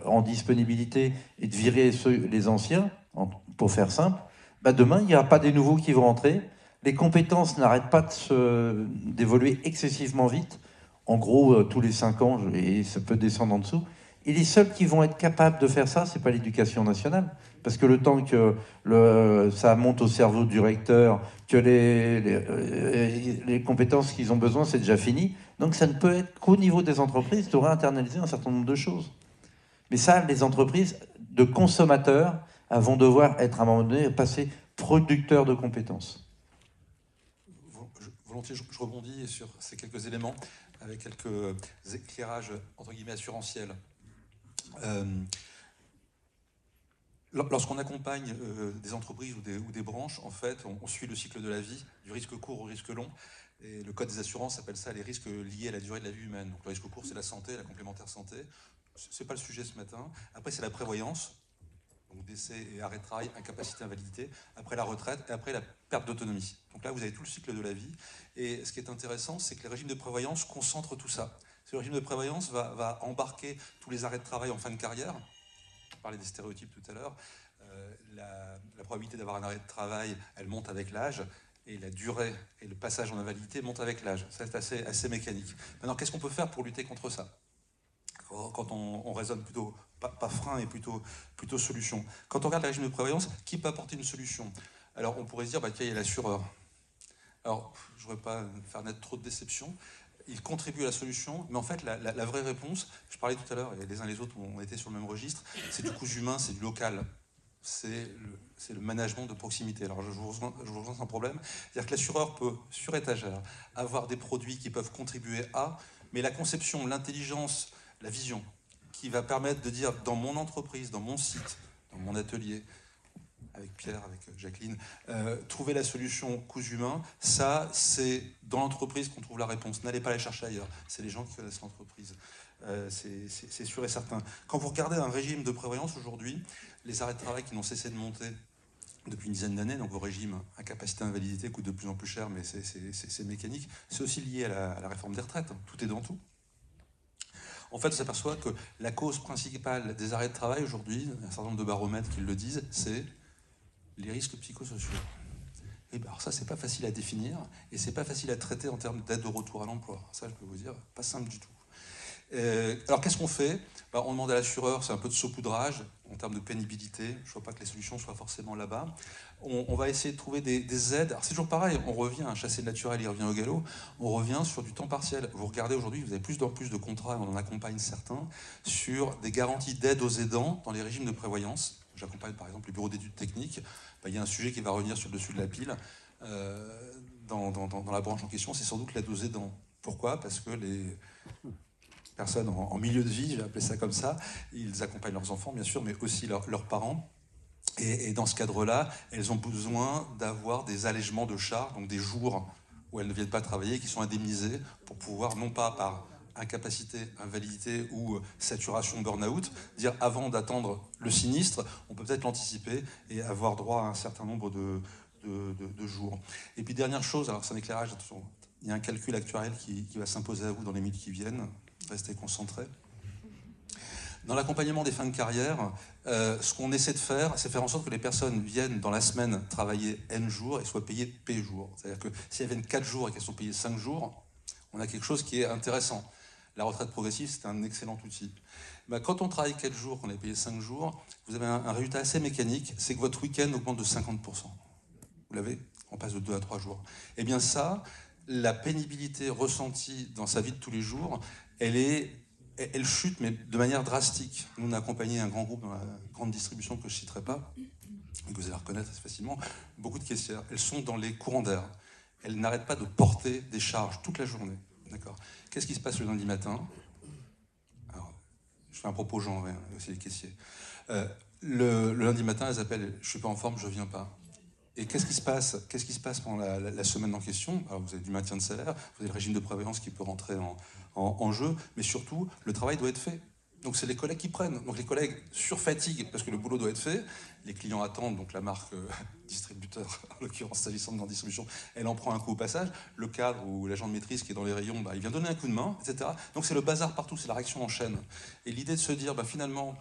Speaker 2: en disponibilité et de virer les anciens, pour faire simple, demain, il n'y aura pas des nouveaux qui vont rentrer. Les compétences n'arrêtent pas d'évoluer excessivement vite. En gros, tous les 5 ans, et ça peut descendre en dessous. Et les seuls qui vont être capables de faire ça, c'est pas l'éducation nationale. Parce que le temps que ça monte au cerveau du recteur, que les compétences qu'ils ont besoin, c'est déjà fini. Donc ça ne peut être qu'au niveau des entreprises de réinternaliser un certain nombre de choses. Mais ça, les entreprises de consommateurs vont devoir être à un moment donné passer producteurs de compétences.
Speaker 5: Volontiers, je rebondis sur ces quelques éléments avec quelques éclairages entre guillemets assurantiels. Lorsqu'on accompagne des entreprises ou des branches, en fait, on suit le cycle de la vie, du risque court au risque long. Et le code des assurances appelle ça les risques liés à la durée de la vie humaine. Donc le risque court, c'est la santé, la complémentaire santé. C'est pas le sujet ce matin. Après, c'est la prévoyance. Donc décès et arrêt de travail, incapacité, invalidité, après la retraite et après la perte d'autonomie. Donc là, vous avez tout le cycle de la vie. Et ce qui est intéressant, c'est que les régimes de prévoyance concentrent tout ça. Ce régime de prévoyance va embarquer tous les arrêts de travail en fin de carrière. On parlait des stéréotypes tout à l'heure. La probabilité d'avoir un arrêt de travail, elle monte avec l'âge. Et la durée et le passage en invalidité montent avec l'âge. Ça, c'est assez mécanique. Maintenant, qu'est-ce qu'on peut faire pour lutter contre ça ? Quand on raisonne plutôt, pas frein, mais plutôt solution. Quand on regarde le régime de prévoyance, qui peut apporter une solution ? Alors on pourrait se dire, tiens, il y a l'assureur. Alors, je ne voudrais pas faire naître trop de déception. Il contribue à la solution, mais en fait, la vraie réponse, je parlais tout à l'heure, et les uns et les autres ont été sur le même registre, c'est du coût humain, c'est du local. C'est le management de proximité. Alors je vous rejoins sans problème. C'est-à-dire que l'assureur peut, sur étagère, avoir des produits qui peuvent contribuer à, mais la conception, l'intelligence, la vision, qui va permettre de dire dans mon entreprise, dans mon site, dans mon atelier, avec Pierre, avec Jacqueline, trouver la solution coûts humains, ça c'est dans l'entreprise qu'on trouve la réponse. N'allez pas la chercher ailleurs, c'est les gens qui connaissent l'entreprise. C'est sûr et certain. Quand vous regardez un régime de prévoyance aujourd'hui, les arrêts de travail qui n'ont cessé de monter depuis une dizaine d'années, donc vos régimes incapacité invalidité coûtent de plus en plus cher, mais c'est mécanique, c'est aussi lié à la réforme des retraites, tout est dans tout. En fait, on s'aperçoit que la cause principale des arrêts de travail aujourd'hui, un certain nombre de baromètres qui le disent, c'est les risques psychosociaux. Et ben alors ça, c'est pas facile à définir et c'est pas facile à traiter en termes d'aide au retour à l'emploi. Ça, je peux vous dire, pas simple du tout. Alors qu'est-ce qu'on fait? On demande à l'assureur, c'est un peu de saupoudrage en termes de pénibilité. Je ne vois pas que les solutions soient forcément là-bas. On va essayer de trouver des aides. Alors c'est toujours pareil, on revient à un chasser naturel, il revient au galop. On revient sur du temps partiel. Vous regardez aujourd'hui, vous avez plus en plus de contrats, on en accompagne certains, sur des garanties d'aide aux aidants dans les régimes de prévoyance. J'accompagne par exemple les bureaux d'études techniques. Il y a un sujet qui va revenir sur le dessus de la pile. Dans la branche en question, c'est sans doute l'aide aux aidants. Pourquoi? Parce que les personnes en milieu de vie, j'ai appelé ça comme ça, ils accompagnent leurs enfants, bien sûr, mais aussi leurs parents. Et dans ce cadre-là, elles ont besoin d'avoir des allègements de charges, donc des jours où elles ne viennent pas travailler, qui sont indemnisés pour pouvoir, non pas par incapacité, invalidité ou saturation burn-out, dire avant d'attendre le sinistre, on peut peut-être l'anticiper et avoir droit à un certain nombre de jours. Et puis dernière chose, alors c'est un éclairage, attention, il y a un calcul actuariel qui va s'imposer à vous dans les minutes qui viennent. Restez concentrés. Dans l'accompagnement des fins de carrière, ce qu'on essaie de faire, c'est faire en sorte que les personnes viennent dans la semaine travailler N jours et soient payées P jours. C'est-à-dire que si elles viennent 4 jours et qu'elles sont payées 5 jours, on a quelque chose qui est intéressant. La retraite progressive, c'est un excellent outil. Quand on travaille 4 jours, qu'on est payé 5 jours, vous avez un résultat assez mécanique, c'est que votre week-end augmente de 50%. Vous l'avez? On passe de 2 à 3 jours. Eh bien ça, la pénibilité ressentie dans sa vie de tous les jours, elle chute, mais de manière drastique. Nous, on a accompagné un grand groupe dans la grande distribution que je ne citerai pas, que vous allez reconnaître assez facilement. Beaucoup de caissières, elles sont dans les courants d'air. Elles n'arrêtent pas de porter des charges toute la journée. D'accord. Qu'est-ce qui se passe le lundi matin? Alors, je fais un propos genré, hein, aussi les caissiers. Le lundi matin, elles appellent « je ne suis pas en forme, je ne viens pas ». Et qu'est-ce qui se passe pendant la semaine en question? Alors, vous avez du maintien de salaire, vous avez le régime de prévoyance qui peut rentrer en jeu, mais surtout, le travail doit être fait. Donc, c'est les collègues qui prennent. Donc, les collègues surfatiguent parce que le boulot doit être fait. Les clients attendent, donc la marque distributeur, en l'occurrence s'agissant de grande distribution, elle en prend un coup au passage. Le cadre ou l'agent de maîtrise qui est dans les rayons, il vient donner un coup de main, etc. Donc, c'est le bazar partout, c'est la réaction en chaîne. Et l'idée de se dire, finalement,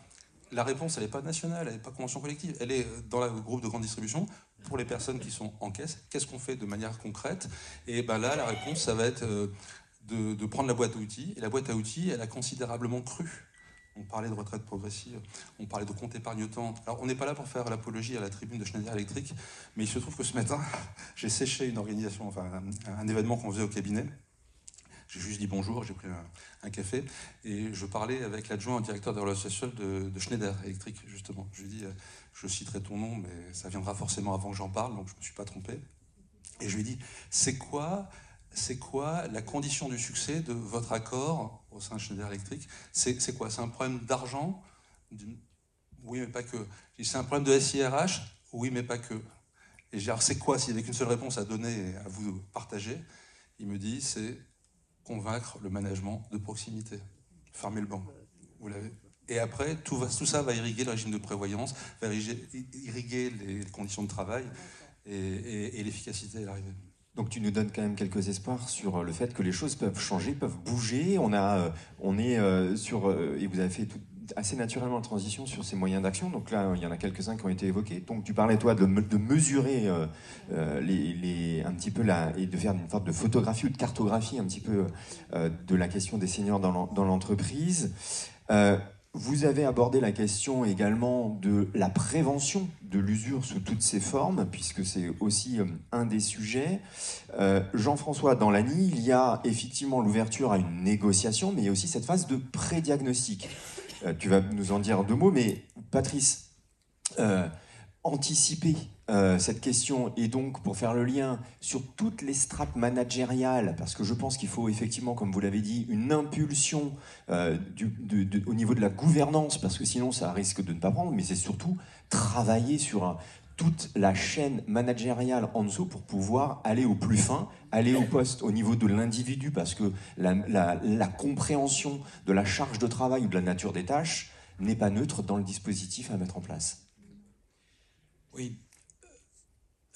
Speaker 5: la réponse, elle n'est pas nationale, elle n'est pas convention collective, elle est dans le groupe de grande distribution. Pour les personnes qui sont en caisse, qu'est-ce qu'on fait de manière concrète? Et là, la réponse, ça va être de prendre la boîte à outils. Et la boîte à outils, elle a considérablement cru. On parlait de retraite progressive, on parlait de compte épargne-temps. Alors, on n'est pas là pour faire l'apologie à la tribune de Schneider Electric, mais il se trouve que ce matin, j'ai séché une organisation, un événement qu'on faisait au cabinet. J'ai juste dit bonjour, j'ai pris un café, et je parlais avec l'adjoint au directeur de relations sociales de Schneider Electric, justement. Je lui ai dit, je citerai ton nom, mais ça viendra forcément avant que j'en parle, donc je ne me suis pas trompé. Et je lui ai dit, c'est quoi la condition du succès de votre accord au sein de Schneider Electric? C'est quoi? C'est un problème d'argent? Oui, mais pas que. C'est un problème de SIRH? Oui, mais pas que. Et j'ai dit, alors c'est quoi, s'il n'y avait qu'une seule réponse à donner et à vous partager? Il me dit, c'est convaincre le management de proximité. Fermer le banc. Vous l'avez. Et après, tout ça va irriguer le régime de prévoyance, va irriguer les conditions de travail et l'efficacité à l'arrivée.
Speaker 1: Donc tu nous donnes quand même quelques espoirs sur le fait que les choses peuvent changer, peuvent bouger. On est sur et vous avez fait assez naturellement la transition sur ces moyens d'action. Donc là, il y en a quelques-uns qui ont été évoqués. Donc tu parlais toi de mesurer un petit peu et de faire une sorte de photographie ou de cartographie un petit peu de la question des seniors dans l'entreprise. Vous avez abordé la question également de la prévention de l'usure sous toutes ses formes, puisque c'est aussi un des sujets. Jean-François, dans l'ANI, il y a effectivement l'ouverture à une négociation, mais il y a aussi cette phase de pré-diagnostic. Tu vas nous en dire 2 mots, mais Patrice, anticiper cette question et donc pour faire le lien sur toutes les strates managériales, parce que je pense qu'il faut effectivement, comme vous l'avez dit, une impulsion au niveau de la gouvernance, parce que sinon ça risque de ne pas prendre, mais c'est surtout travailler sur toute la chaîne managériale en dessous pour pouvoir aller au plus fin, aller au poste au niveau de l'individu, parce que la compréhension de la charge de travail ou de la nature des tâches n'est pas neutre dans le dispositif à mettre en place.
Speaker 6: Oui.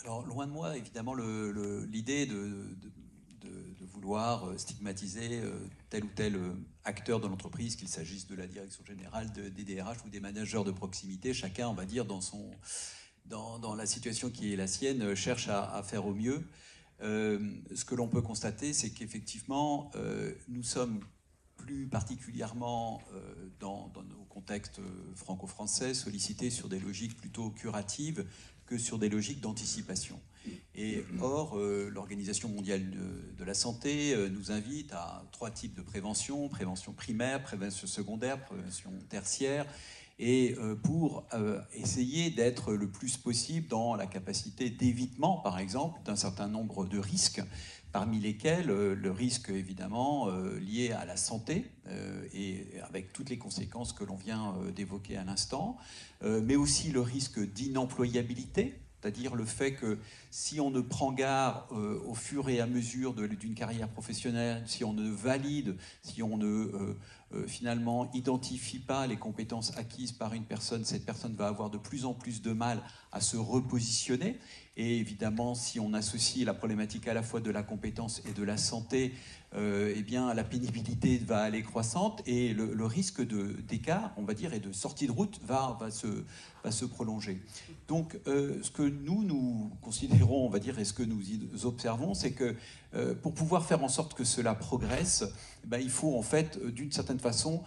Speaker 6: Alors, loin de moi, évidemment, l'idée de vouloir stigmatiser tel ou tel acteur de l'entreprise, qu'il s'agisse de la direction générale, des DRH ou des managers de proximité, chacun, on va dire, dans dans la situation qui est la sienne, cherche à faire au mieux. Ce que l'on peut constater, c'est qu'effectivement, nous sommes plus particulièrement dans nos contextes franco-français sollicités sur des logiques plutôt curatives que sur des logiques d'anticipation. Et or, l'Organisation mondiale de la santé nous invite à 3 types de prévention: prévention primaire, prévention secondaire, prévention tertiaire, et pour essayer d'être le plus possible dans la capacité d'évitement, par exemple, d'un certain nombre de risques, parmi lesquels le risque évidemment lié à la santé, et avec toutes les conséquences que l'on vient d'évoquer à l'instant, mais aussi le risque d'inemployabilité, c'est-à-dire le fait que si on ne prend garde au fur et à mesure d'une carrière professionnelle, si on ne valide, si on ne finalement identifie pas les compétences acquises par une personne, cette personne va avoir de plus en plus de mal à se repositionner. Et évidemment, si on associe la problématique à la fois de la compétence et de la santé, eh bien, la pénibilité va aller croissante et le risque d'écart, on va dire, et de sortie de route va se prolonger. Donc, ce que nous considérons, on va dire, et ce que nous observons, c'est que pour pouvoir faire en sorte que cela progresse, il faut en fait, d'une certaine façon,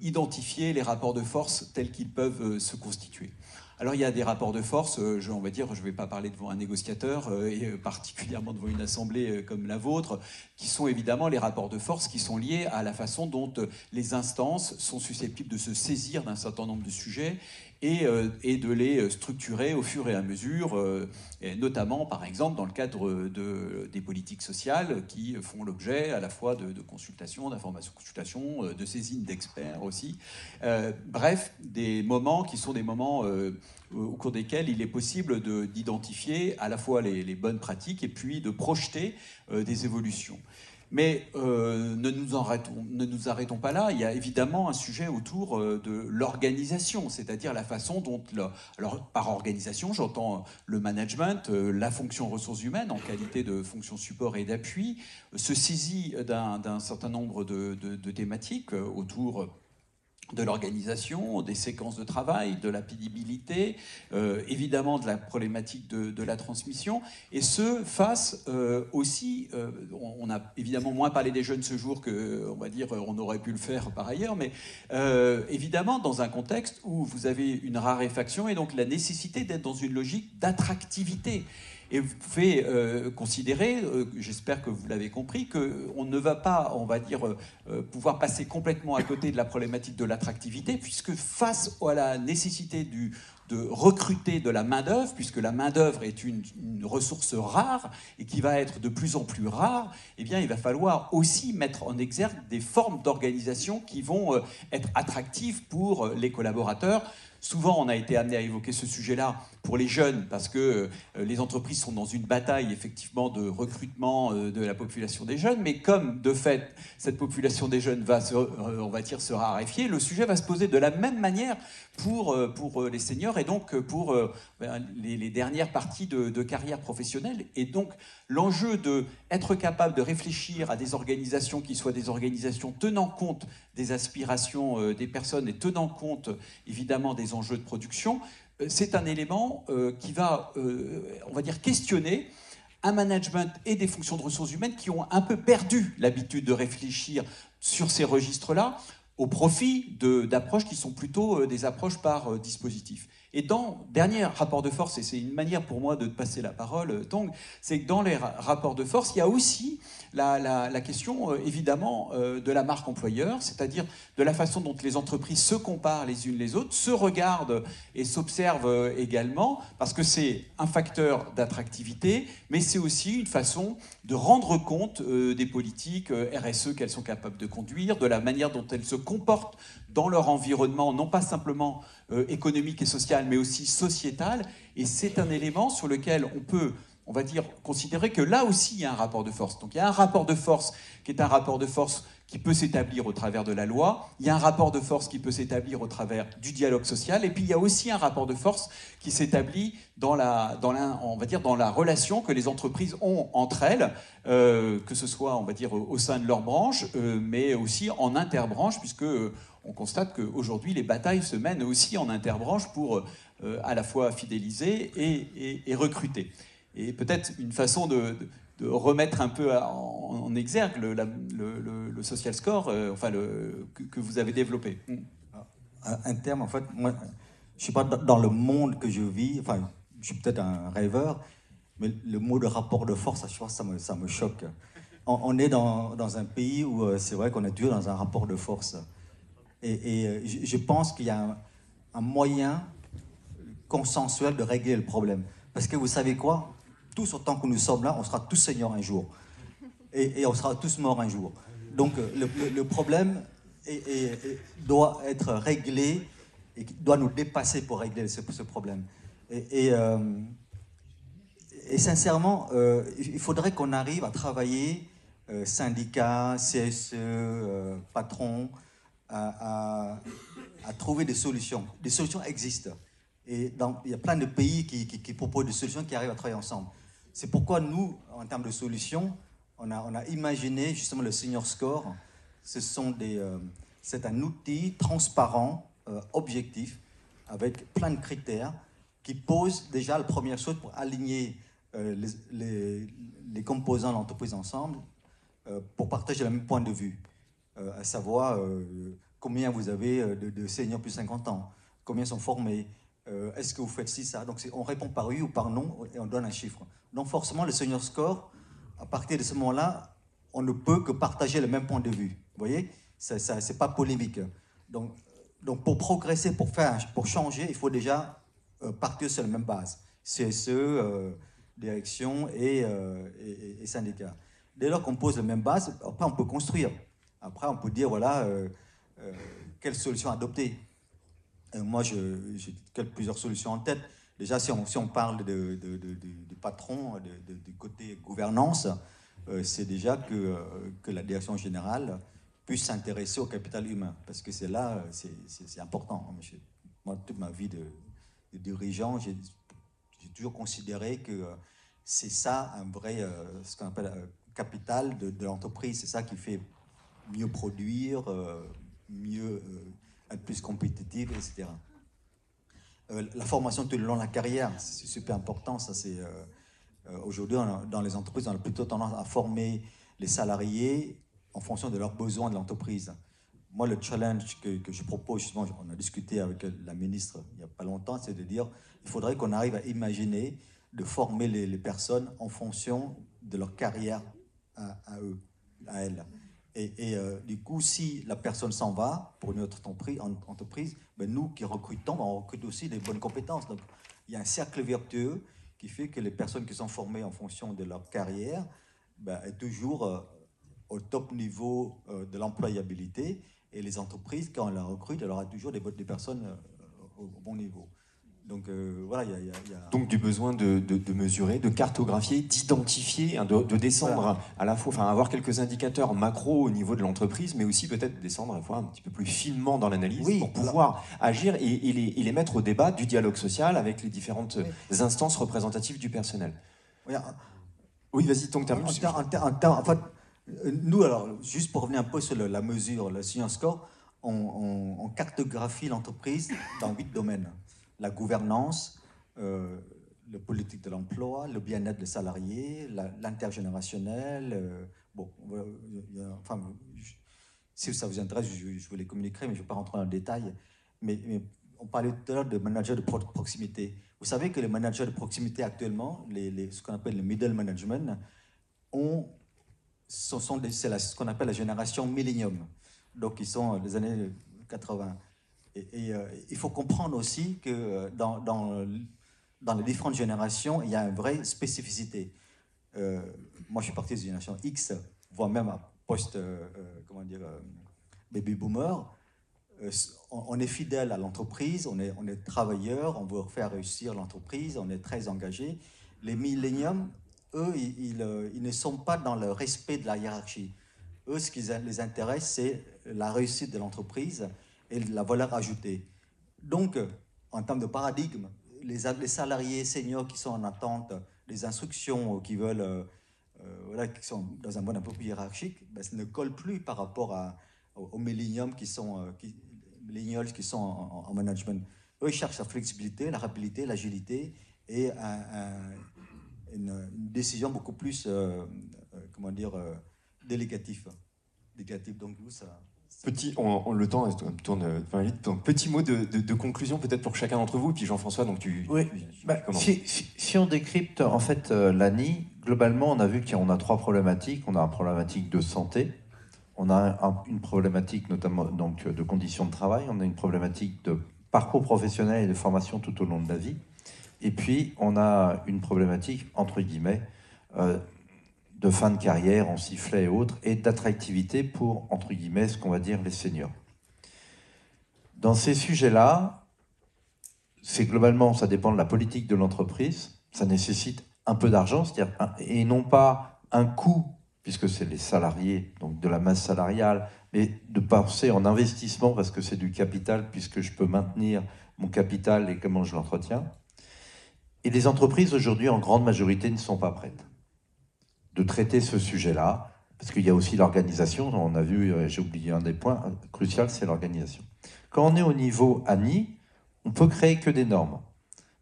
Speaker 6: identifier les rapports de force tels qu'ils peuvent se constituer. Alors il y a des rapports de force, on va dire, je ne vais pas parler devant un négociateur, et particulièrement devant une assemblée comme la vôtre, qui sont évidemment les rapports de force qui sont liés à la façon dont les instances sont susceptibles de se saisir d'un certain nombre de sujets et de les structurer au fur et à mesure, et notamment par exemple dans le cadre des politiques sociales qui font l'objet à la fois de consultations, d'informations, consultations, de saisines d'experts aussi. Bref, des moments qui sont des moments au cours desquels il est possible d'identifier à la fois les bonnes pratiques et puis de projeter des évolutions. Mais ne nous arrêtons pas là. Il y a évidemment un sujet autour de l'organisation, c'est-à-dire la façon dont, alors par organisation, j'entends le management, la fonction ressources humaines en qualité de fonction support et d'appui, se saisit d'un certain nombre de thématiques autour de l'organisation, des séquences de travail, de la pénibilité, évidemment de la problématique de la transmission, et ce, face aussi, on a évidemment moins parlé des jeunes ce jour que, on va dire, on aurait pu le faire par ailleurs, mais évidemment dans un contexte où vous avez une raréfaction et donc la nécessité d'être dans une logique d'attractivité. Et vous pouvez considérer, j'espère que vous l'avez compris, qu'on ne va pas, on va dire, pouvoir passer complètement à côté de la problématique de l'attractivité, puisque face à la nécessité de recruter de la main-d'œuvre, puisque la main-d'œuvre est une ressource rare et qui va être de plus en plus rare, eh bien, il va falloir aussi mettre en exergue des formes d'organisation qui vont être attractives pour les collaborateurs. Souvent, on a été amené à évoquer ce sujet-là pour les jeunes, parce que les entreprises sont dans une bataille, effectivement, de recrutement de la population des jeunes, mais comme, de fait, cette population des jeunes va, on va dire, se raréfier, le sujet va se poser de la même manière pour les seniors et donc pour les dernières parties de carrière professionnelle. Et donc, l'enjeu d'être capable de réfléchir à des organisations qui soient des organisations tenant compte des aspirations des personnes et tenant compte, évidemment, des enjeux de production, c'est un élément qui va, on va dire, questionner un management et des fonctions de ressources humaines qui ont un peu perdu l'habitude de réfléchir sur ces registres-là au profit d'approches qui sont plutôt des approches par dispositif. Et dans dernier rapport de force, et c'est une manière pour moi de passer la parole, Tong, c'est que dans les rapports de force, il y a aussi la question, évidemment, de la marque employeur, c'est-à-dire de la façon dont les entreprises se comparent les unes les autres, se regardent et s'observent également, parce que c'est un facteur d'attractivité, mais c'est aussi une façon de rendre compte des politiques RSE qu'elles sont capables de conduire, de la manière dont elles se comportent dans leur environnement, non pas simplement économique et social, mais aussi sociétal. Et c'est un élément sur lequel on peut, on va dire, considérer que là aussi il y a un rapport de force. Donc il y a un rapport de force qui est un rapport de force qui peut s'établir au travers de la loi, il y a un rapport de force qui peut s'établir au travers du dialogue social, et puis il y a aussi un rapport de force qui s'établit on va dire, dans la relation que les entreprises ont entre elles, que ce soit, on va dire, au sein de leur branche, mais aussi en interbranche, puisque on constate qu'aujourd'hui, les batailles se mènent aussi en interbranche pour à la fois fidéliser et recruter. Et peut-être une façon de remettre un peu en exergue le social score que vous avez développé.
Speaker 4: Un terme, en fait, moi, je ne suis pas dans le monde que je vis, enfin, je suis peut-être un rêveur, mais le mot de rapport de force, à chaque fois, ça me choque. On est dans un pays où c'est vrai qu'on est toujours dans un rapport de force. Et je pense qu'il y a un moyen consensuel de régler le problème. Parce que vous savez quoi? Tous autant que nous sommes là, on sera tous seigneurs un jour. Et on sera tous morts un jour. Donc le problème doit être réglé et doit nous dépasser pour régler ce problème. Et sincèrement, il faudrait qu'on arrive à travailler, syndicats, CSE, patrons, à trouver des solutions. Des solutions existent. Et il y a plein de pays qui proposent des solutions, qui arrivent à travailler ensemble. C'est pourquoi nous, en termes de solutions, on a imaginé justement le Senior Score. C'est un outil transparent, objectif, avec plein de critères qui posent déjà la première chose pour aligner les composants de l'entreprise ensemble pour partager le même point de vue, à savoir combien vous avez de seniors plus de 50 ans, combien sont formés, est-ce que vous faites ci, ça. Donc on répond par oui ou par non et on donne un chiffre. Donc forcément le Senior Score, à partir de ce moment-là, on ne peut que partager le même point de vue. Vous voyez, c'est pas polémique. Donc pour progresser, pour changer, il faut déjà partir sur la même base. CSE, direction et syndicats. Dès lors qu'on pose la même base, après on peut construire. Après on peut dire, voilà, quelle solution adopter. Moi, j'ai plusieurs solutions en tête. Déjà, si on parle du patron, du côté gouvernance, c'est déjà que la direction générale puisse s'intéresser au capital humain. Parce que c'est là, c'est important. Moi, toute ma vie de dirigeant, j'ai toujours considéré que c'est ça un vrai, ce qu'on appelle capital de l'entreprise. C'est ça qui fait mieux produire, mieux être plus compétitif, etc. La formation tout le long de la carrière, c'est super important. Ça, aujourd'hui, dans les entreprises, on a plutôt tendance à former les salariés en fonction de leurs besoins de l'entreprise. Moi, le challenge que je propose, justement, on a discuté avec la ministre il n'y a pas longtemps, c'est de dire qu'il faudrait qu'on arrive à imaginer de former les personnes en fonction de leur carrière à eux, à elles. Et du coup, si la personne s'en va pour une autre entreprise, ben nous qui recrutons, on recrute aussi des bonnes compétences. Donc, il y a un cercle vertueux qui fait que les personnes qui sont formées en fonction de leur carrière ben, sont toujours au top niveau de l'employabilité. Et les entreprises, quand on la recrute, elle aura toujours des personnes au bon niveau. Donc voilà, il y a...
Speaker 1: Donc du besoin de mesurer, de cartographier, d'identifier, hein, de descendre voilà. À la fois, enfin avoir quelques indicateurs macro au niveau de l'entreprise, mais aussi peut-être descendre à la fois un petit peu plus finement dans l'analyse oui, pour pouvoir agir et les mettre au débat du dialogue social avec les différentes instances représentatives du personnel. Oui, vas-y, ton terme.
Speaker 4: En fait, nous, alors, juste pour revenir un peu sur la mesure, le Senior Score, on cartographie l'entreprise dans 8 domaines. La gouvernance, le politique de l'emploi, le bien-être des salariés, l'intergénérationnel. Enfin, si ça vous intéresse, je vous les communiquerai, mais je ne vais pas rentrer dans le détail. Mais on parlait tout à l'heure de managers de proximité. Vous savez que les managers de proximité actuellement, ce qu'on appelle le middle management, c'est ce qu'on appelle la génération millénium. Donc, ils sont des années 80. Et il faut comprendre aussi que dans les différentes générations, il y a une vraie spécificité. Moi, je suis parti de la génération X, voire même à baby boomer. On est fidèle à l'entreprise, on est travailleur, on veut faire réussir l'entreprise, on est très engagé. Les milléniums, eux, ils ne sont pas dans le respect de la hiérarchie. Eux, ce qui les intéresse, c'est la réussite de l'entreprise et la valeur ajoutée. Donc, en termes de paradigme, les salariés seniors qui sont en attente des instructions, qui veulent, qui sont dans un mode un peu plus hiérarchique, ben, ça ne colle plus par rapport aux milléniums qui sont millennials qui sont en management. Eux, ils cherchent la flexibilité, la rapidité, l'agilité et une décision beaucoup plus, délégative. Donc, ça...
Speaker 1: Petit, le temps tourne 20 minutes. Donc, petit mot de conclusion peut-être pour chacun d'entre vous. Et puis Jean-François, donc tu commences.
Speaker 2: Si on décrypte en fait l'ANI, globalement, on a vu qu'on a 3 problématiques. On a une problématique de santé, on a une problématique notamment donc, de conditions de travail, on a une problématique de parcours professionnel et de formation tout au long de la vie. Et puis, on a une problématique, entre guillemets, de fin de carrière en sifflet et autres, et d'attractivité pour, entre guillemets, ce qu'on va dire les seniors. Dans ces sujets-là, c'est globalement, ça dépend de la politique de l'entreprise, ça nécessite un peu d'argent, c'est-à-dire et non pas un coût, puisque c'est les salariés, donc de la masse salariale, mais de penser en investissement, parce que c'est du capital, puisque je peux maintenir mon capital et comment je l'entretiens. Et les entreprises, aujourd'hui, en grande majorité, ne sont pas prêtes de traiter ce sujet-là, parce qu'il y a aussi l'organisation. On a vu, j'ai oublié un des points cruciaux, c'est l'organisation. Quand on est au niveau ANI, on peut créer que des normes.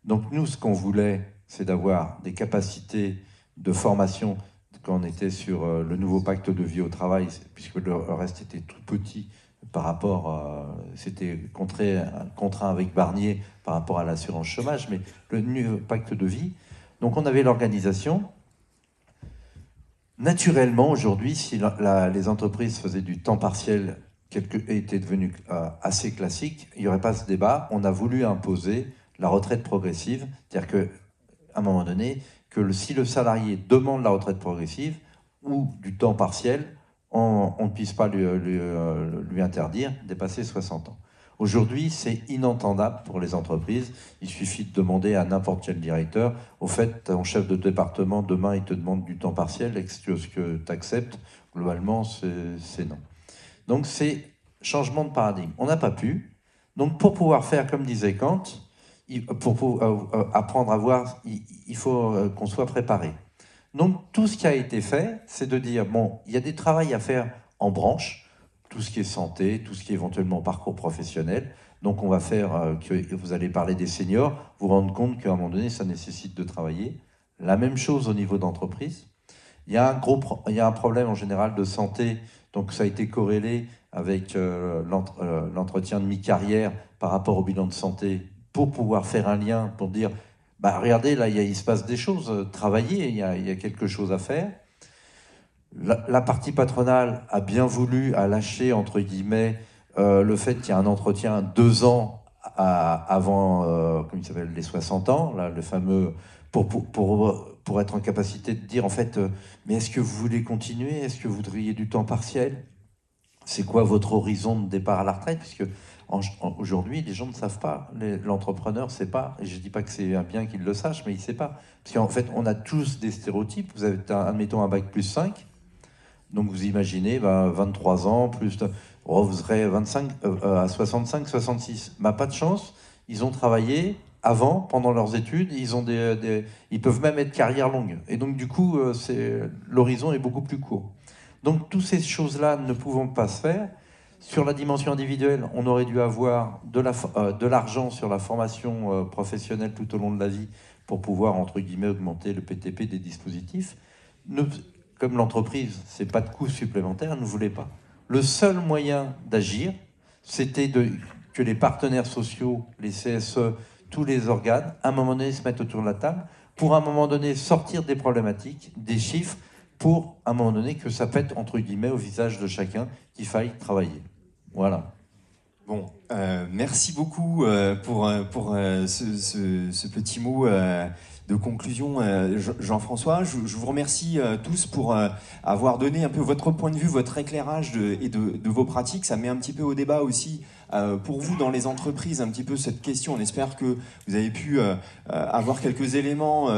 Speaker 2: Donc nous, ce qu'on voulait, c'est d'avoir des capacités de formation quand on était sur le nouveau pacte de vie au travail, puisque le reste était tout petit par rapport, c'était contraint avec Barnier par rapport à l'assurance chômage, mais le nouveau pacte de vie. Donc on avait l'organisation. Naturellement, aujourd'hui, si les entreprises faisaient du temps partiel était devenu assez classique, il n'y aurait pas ce débat. On a voulu imposer la retraite progressive, c'est-à-dire qu'à un moment donné, si le salarié demande la retraite progressive ou du temps partiel, on ne puisse pas lui interdire de dépasser 60 ans. Aujourd'hui, c'est inentendable pour les entreprises. Il suffit de demander à n'importe quel directeur, au fait, ton chef de département, demain, il te demande du temps partiel, est-ce que tu acceptes? Globalement, c'est non. Donc, c'est changement de paradigme. On n'a pas pu. Donc, pour pouvoir faire, comme disait Kant, pour apprendre à voir, il faut qu'on soit préparé. Donc, tout ce qui a été fait, c'est de dire, bon, il y a des travaux à faire en branche, tout ce qui est santé, tout ce qui est éventuellement parcours professionnel. Donc on va faire, vous allez parler des seniors, vous rendre compte qu'à un moment donné, ça nécessite de travailler. La même chose au niveau d'entreprise. Il y a un problème en général de santé, donc ça a été corrélé avec l'entretien de mi-carrière par rapport au bilan de santé, pour pouvoir faire un lien, pour dire, bah, regardez, là, il se passe des choses, travaillez, il y a quelque chose à faire. La partie patronale a bien voulu, a lâché, entre guillemets, le fait qu'il y a un entretien 2 ans avant, comment il s'appelle, les 60 ans, là, le fameux, pour être en capacité de dire, en fait, mais est-ce que vous voulez continuer? Est-ce que vous voudriez du temps partiel? C'est quoi votre horizon de départ à la retraite? Puisque aujourd'hui, les gens ne savent pas. L'entrepreneur ne sait pas. Et je ne dis pas que c'est bien qu'il le sache, mais il ne sait pas. Parce qu'en fait, on a tous des stéréotypes. Vous avez, admettons, un bac plus 5. Donc vous imaginez, 23 ans, plus vous serez 25, à 65, 66. Pas de chance, ils ont travaillé avant, pendant leurs études, ils peuvent même être carrière longue. Et donc du coup, l'horizon est beaucoup plus court. Donc toutes ces choses-là ne pouvant pas se faire. Sur la dimension individuelle, on aurait dû avoir de l'argent sur la formation professionnelle tout au long de la vie pour pouvoir, entre guillemets, augmenter le PTP des dispositifs. Comme l'entreprise, c'est pas de coût supplémentaire, ne voulait pas. Le seul moyen d'agir, c'était que les partenaires sociaux, les CSE, tous les organes, à un moment donné, se mettent autour de la table, pour à un moment donné sortir des problématiques, des chiffres, pour à un moment donné que ça pète, entre guillemets, au visage de chacun, qu'il faille travailler. Voilà.
Speaker 1: Bon, merci beaucoup pour ce petit mot de conclusion, Jean-François. Je vous remercie tous pour avoir donné un peu votre point de vue, votre éclairage de vos pratiques. Ça met un petit peu au débat aussi pour vous dans les entreprises, un petit peu cette question. On espère que vous avez pu avoir quelques éléments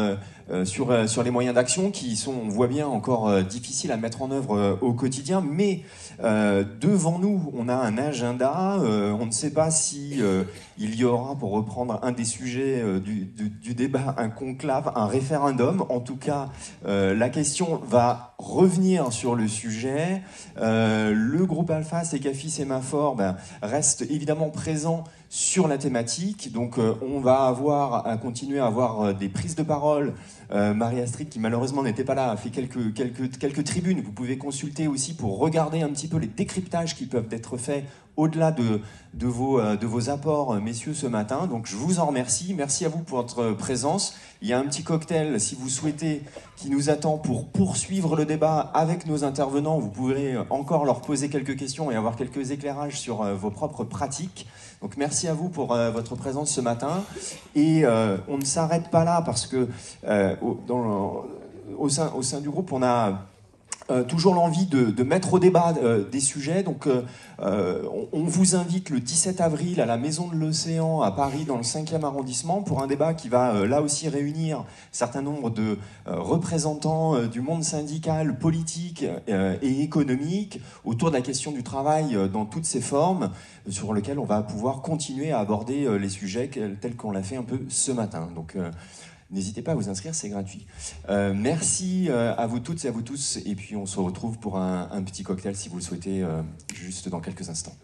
Speaker 1: sur les moyens d'action qui sont, on voit bien, encore difficiles à mettre en œuvre au quotidien. Mais devant nous, on a un agenda. On ne sait pas si il y aura, pour reprendre un des sujets du débat, un concours conclave, un référendum. En tout cas, la question va revenir sur le sujet. Le groupe Alpha, Secafi, Sémaphore reste évidemment présent sur la thématique. Donc on va continuer à avoir des prises de parole. Marie-Astrid, qui malheureusement n'était pas là, a fait quelques tribunes. Vous pouvez consulter aussi pour regarder un petit peu les décryptages qui peuvent être faits au-delà de vos apports, messieurs, ce matin. Donc je vous en remercie. Merci à vous pour votre présence. Il y a un petit cocktail, si vous souhaitez, qui nous attend pour poursuivre le débat avec nos intervenants. Vous pourrez encore leur poser quelques questions et avoir quelques éclairages sur vos propres pratiques. Donc merci à vous pour votre présence ce matin. Et on ne s'arrête pas là parce que au sein du groupe, on a toujours l'envie de mettre au débat des sujets. Donc on vous invite le 17 avril à la Maison de l'Océan à Paris, dans le 5e arrondissement, pour un débat qui va là aussi réunir un certain nombre de représentants du monde syndical, politique et économique autour de la question du travail dans toutes ses formes, sur lequel on va pouvoir continuer à aborder les sujets tels qu'on l'a fait un peu ce matin. Donc n'hésitez pas à vous inscrire, c'est gratuit. Merci à vous toutes et à vous tous. Et puis on se retrouve pour un petit cocktail si vous le souhaitez, juste dans quelques instants.